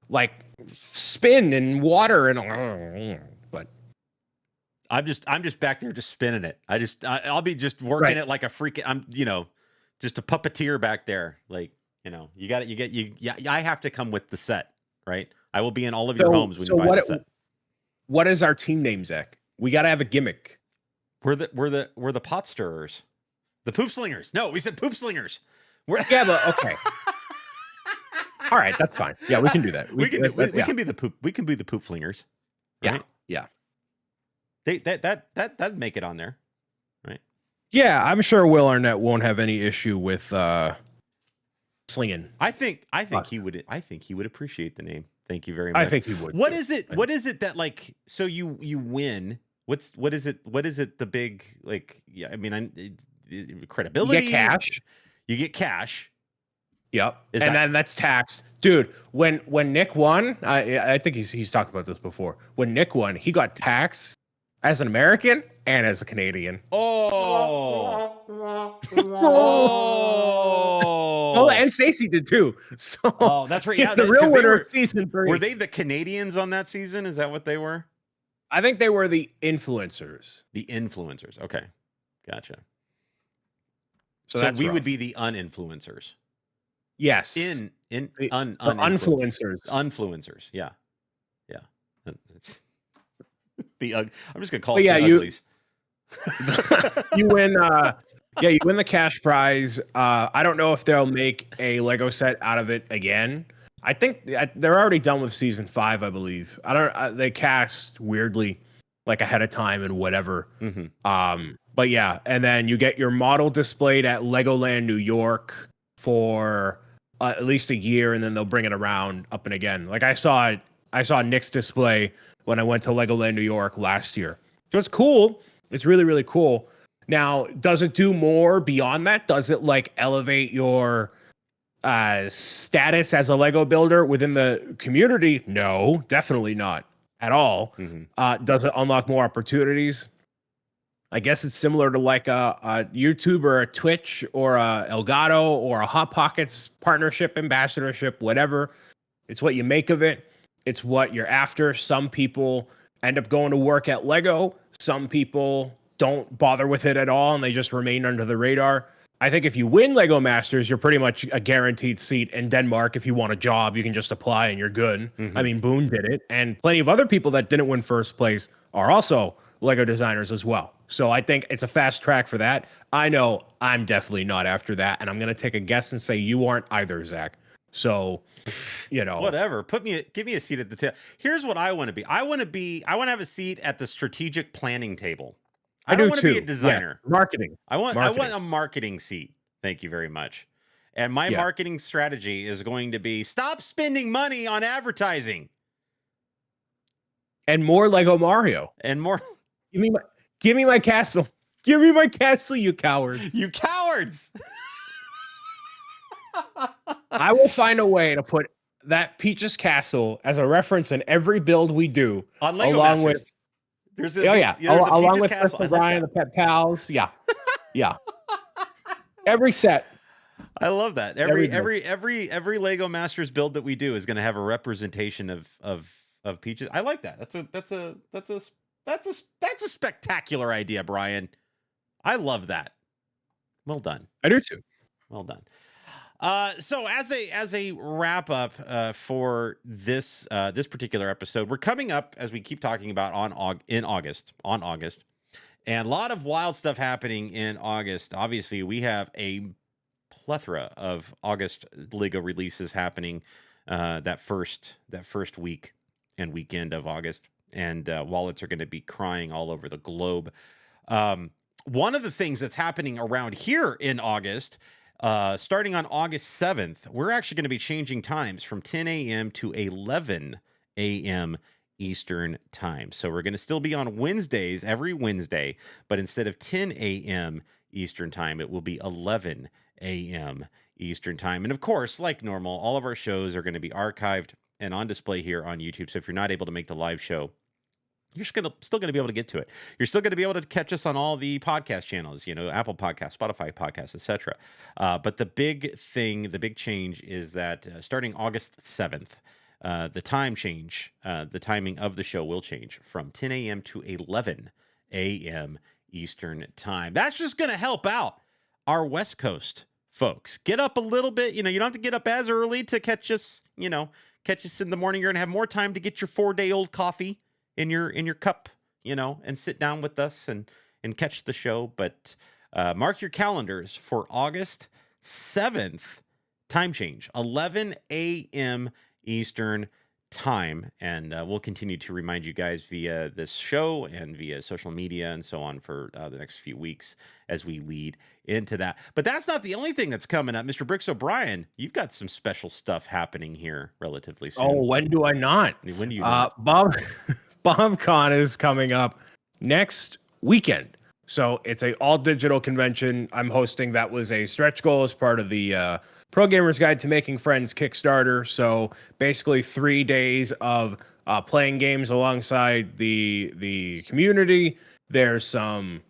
[SPEAKER 2] like spin in water and but
[SPEAKER 1] I'm just back there just spinning it. I'll be just working it like a freaking just a puppeteer back there. Like, I have to come with the set, right? I will be in all of your homes when you buy the set.
[SPEAKER 2] What is our team name, Zach? We got to have a gimmick.
[SPEAKER 1] We're the pot stirrers. The poop slingers. No, we said poop slingers.
[SPEAKER 2] Yeah, but okay. All right, that's fine. Yeah, we can do that.
[SPEAKER 1] We can be the poop. We can be the poop flingers. Right?
[SPEAKER 2] Yeah.
[SPEAKER 1] That'd make it on there, right?
[SPEAKER 2] Yeah, I'm sure Will Arnett won't have any issue with slinging.
[SPEAKER 1] I think he would. I think he would appreciate the name. Thank you very much.
[SPEAKER 2] I think he would.
[SPEAKER 1] What is it? What is it that like? So you win. What is it? What is it? The big like? Yeah, I mean, credibility.
[SPEAKER 2] You get cash.
[SPEAKER 1] You get cash.
[SPEAKER 2] Yep. Then that's taxed. Dude, when Nick won, I think he's talked about this before. When Nick won, he got taxed as an American and as a Canadian.
[SPEAKER 1] Oh.
[SPEAKER 2] Oh, and Stacey did too. So
[SPEAKER 1] that's right. Yeah,
[SPEAKER 2] the real winner of season 3.
[SPEAKER 1] Were they the Canadians on that season? Is that what they were?
[SPEAKER 2] I think they were the influencers.
[SPEAKER 1] The influencers. Okay. Gotcha.
[SPEAKER 2] So
[SPEAKER 1] we would be the uninfluencers.
[SPEAKER 2] Yes.
[SPEAKER 1] Uninfluencers. Influencers. Yeah. Yeah. It's I'm just gonna call it the uglies.
[SPEAKER 2] You win. You win the cash prize. I don't know if they'll make a Lego set out of it again. I think they're already done with season 5, I believe. They cast weirdly, like ahead of time and whatever.
[SPEAKER 1] Mm-hmm.
[SPEAKER 2] But yeah, and then you get your model displayed at Legoland New York for at least a year, and then they'll bring it around up and again. Like I saw Nick's display when I went to Legoland New York last year. So it's cool. It's really, really cool. Now, does it do more beyond that? Does it like elevate your status as a Lego builder within the community? No, definitely not at all.
[SPEAKER 1] Mm-hmm.
[SPEAKER 2] Does it unlock more opportunities? I guess it's similar to like a YouTube or a Twitch or a Elgato or a Hot Pockets partnership, ambassadorship, whatever. It's what you make of it. It's what you're after. Some people end up going to work at Lego. Some people don't bother with it at all, and they just remain under the radar. I think if you win Lego Masters, you're pretty much a guaranteed seat in Denmark. If you want a job, you can just apply and you're good.
[SPEAKER 1] Mm-hmm.
[SPEAKER 2] I mean, Boone did it, and plenty of other people that didn't win first place are also Lego designers as well. So I think it's a fast track for that. I know I'm definitely not after that, and I'm going to take a guess and say you aren't either, Zach. So,
[SPEAKER 1] whatever. Give me a seat at the table. Here's what I want to be. I want to have a seat at the strategic planning table. I don't want to be a designer.
[SPEAKER 2] Yeah. Marketing.
[SPEAKER 1] I want a marketing seat. Thank you very much. And my marketing strategy is going to be stop spending money on advertising.
[SPEAKER 2] And more Lego Mario.
[SPEAKER 1] And more.
[SPEAKER 2] Give me my castle. Give me my castle, you cowards.
[SPEAKER 1] You cowards.
[SPEAKER 2] I will find a way to put that Peach's castle as a reference in every build we do.
[SPEAKER 1] On Lego
[SPEAKER 2] along
[SPEAKER 1] Masters.
[SPEAKER 2] With
[SPEAKER 1] along
[SPEAKER 2] with
[SPEAKER 1] castle.
[SPEAKER 2] Mr. Brian, the Pet Pals. Yeah. Yeah. Every set.
[SPEAKER 1] I love that. Every Lego Masters build that we do is going to have a representation of Peaches. I like that. That's a spectacular idea, Brian. I love that. Well done.
[SPEAKER 2] I do too.
[SPEAKER 1] Well done. So as a wrap up for this particular episode, we're coming up, as we keep talking about, on August, and a lot of wild stuff happening in August. Obviously, we have a plethora of August Lego releases happening that first week and weekend of August, and wallets are going to be crying all over the globe. One of the things that's happening around here in August, starting on August 7th, we're actually going to be changing times from 10 a.m. to 11 a.m. Eastern time. So we're going to still be on Wednesdays, every Wednesday, but instead of 10 a.m. Eastern time, it will be 11 a.m. Eastern time. And of course, like normal, all of our shows are going to be archived and on display here on YouTube. So if you're not able to make the live show, you're still going to be able to get to it. You're still going to be able to catch us on all the podcast channels, Apple Podcasts, Spotify Podcasts, etc. But the big change is that starting August 7th, the timing of the show will change from 10 a.m. to 11 a.m. Eastern time. That's just going to help out our West Coast folks. Get up a little bit. You don't have to get up as early to catch us in the morning. You're going to have more time to get your 4-day-old coffee in your cup, and sit down with us and catch the show. But mark your calendars for August 7th, time change, 11 a.m. Eastern time, and we'll continue to remind you guys via this show and via social media and so on for the next few weeks as we lead into that. But that's not the only thing that's coming up. Mr. Bricks O'Brien, you've got some special stuff happening here relatively soon.
[SPEAKER 2] Oh, when do I not?
[SPEAKER 1] When do you
[SPEAKER 2] BobCon is coming up next weekend. So it's a all digital convention I'm hosting. That was a stretch goal as part of the Pro Gamer's Guide to Making Friends Kickstarter. So basically 3 days of playing games alongside the community. There's some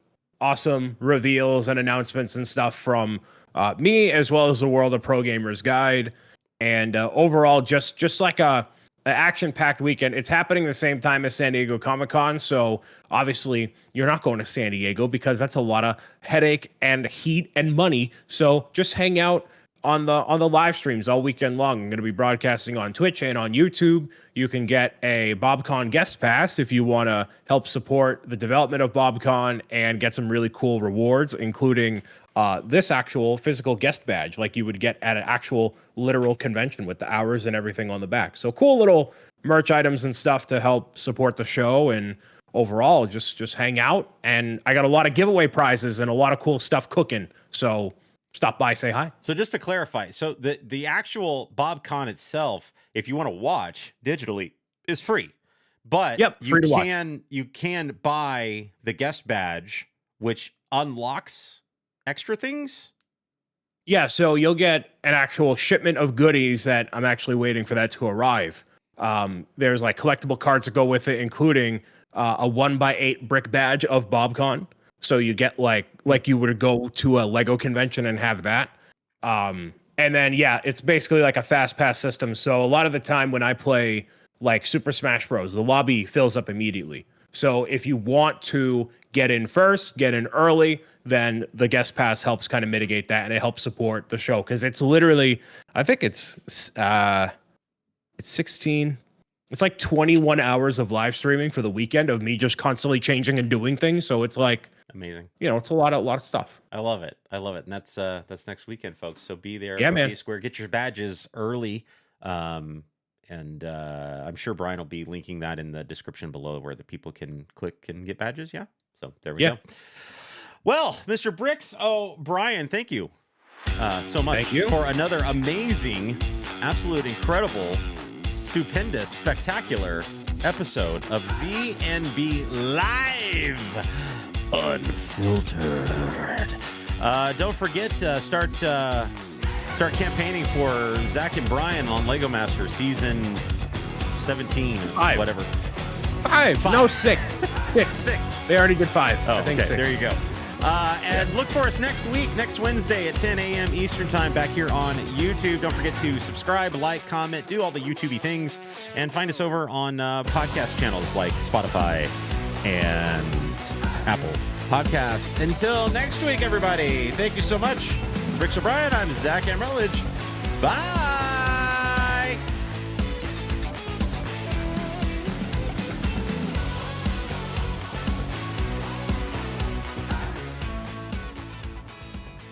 [SPEAKER 2] awesome reveals and announcements and stuff from me, as well as the World of Pro Gamer's Guide. And overall, just like an action-packed weekend. It's happening the same time as San Diego Comic-Con. So obviously you're not going to San Diego because that's a lot of headache and heat and money. So just hang out on the live streams all weekend long. I'm going to be broadcasting on Twitch and on YouTube. You can get a BobCon guest pass if you want to help support the development of BobCon and get some really cool rewards, including this actual physical guest badge like you would get at an actual literal convention with the hours and everything on the back. So cool little merch items and stuff to help support the show, and overall just hang out. And I got a lot of giveaway prizes and a lot of cool stuff cooking. So stop by, say hi.
[SPEAKER 1] So just to clarify, so the actual BobCon itself, if you want to watch digitally, is free. But you can buy the guest badge, which unlocks extra things.
[SPEAKER 2] Yeah, so you'll get an actual shipment of goodies that I'm actually waiting for that to arrive. There's like collectible cards that go with it, including a 1x8 brick badge of BobCon. So you get like you would go to a Lego convention and have that. And then, yeah, it's basically like a fast pass system. So a lot of the time when I play like Super Smash Bros., the lobby fills up immediately. So if you want to get in first, get in early, then the guest pass helps kind of mitigate that, and it helps support the show. Because it's literally, I think it's 16... It's like 21 hours of live streaming for the weekend of me just constantly changing and doing things. So it's like
[SPEAKER 1] amazing.
[SPEAKER 2] You know, it's a lot of stuff.
[SPEAKER 1] I love it. And that's next weekend, folks. So be there.
[SPEAKER 2] Yeah, man.
[SPEAKER 1] Be square. Get your badges early. And I'm sure Brian will be linking that in the description below where the people can click and get badges. Yeah. So there we go. Well, Mr. Bricks O'Brien, thank you so much for another amazing, absolute incredible, stupendous, spectacular episode of Z&B Live Unfiltered. Don't forget to start campaigning for Zach and Brian on Lego Master season 17 or
[SPEAKER 2] 5.
[SPEAKER 1] Whatever.
[SPEAKER 2] 5. No, 6. 6. They already did 5.
[SPEAKER 1] Oh,
[SPEAKER 2] I think
[SPEAKER 1] okay.
[SPEAKER 2] 6.
[SPEAKER 1] There you go. And look for us next week, next Wednesday at 10 a.m. Eastern Time back here on YouTube. Don't forget to subscribe, like, comment, do all the YouTube-y things, and find us over on podcast channels like Spotify and Apple Podcast. Until next week, everybody, thank you so much. Bricks O'Brien, I'm ZachMRutledge. Bye!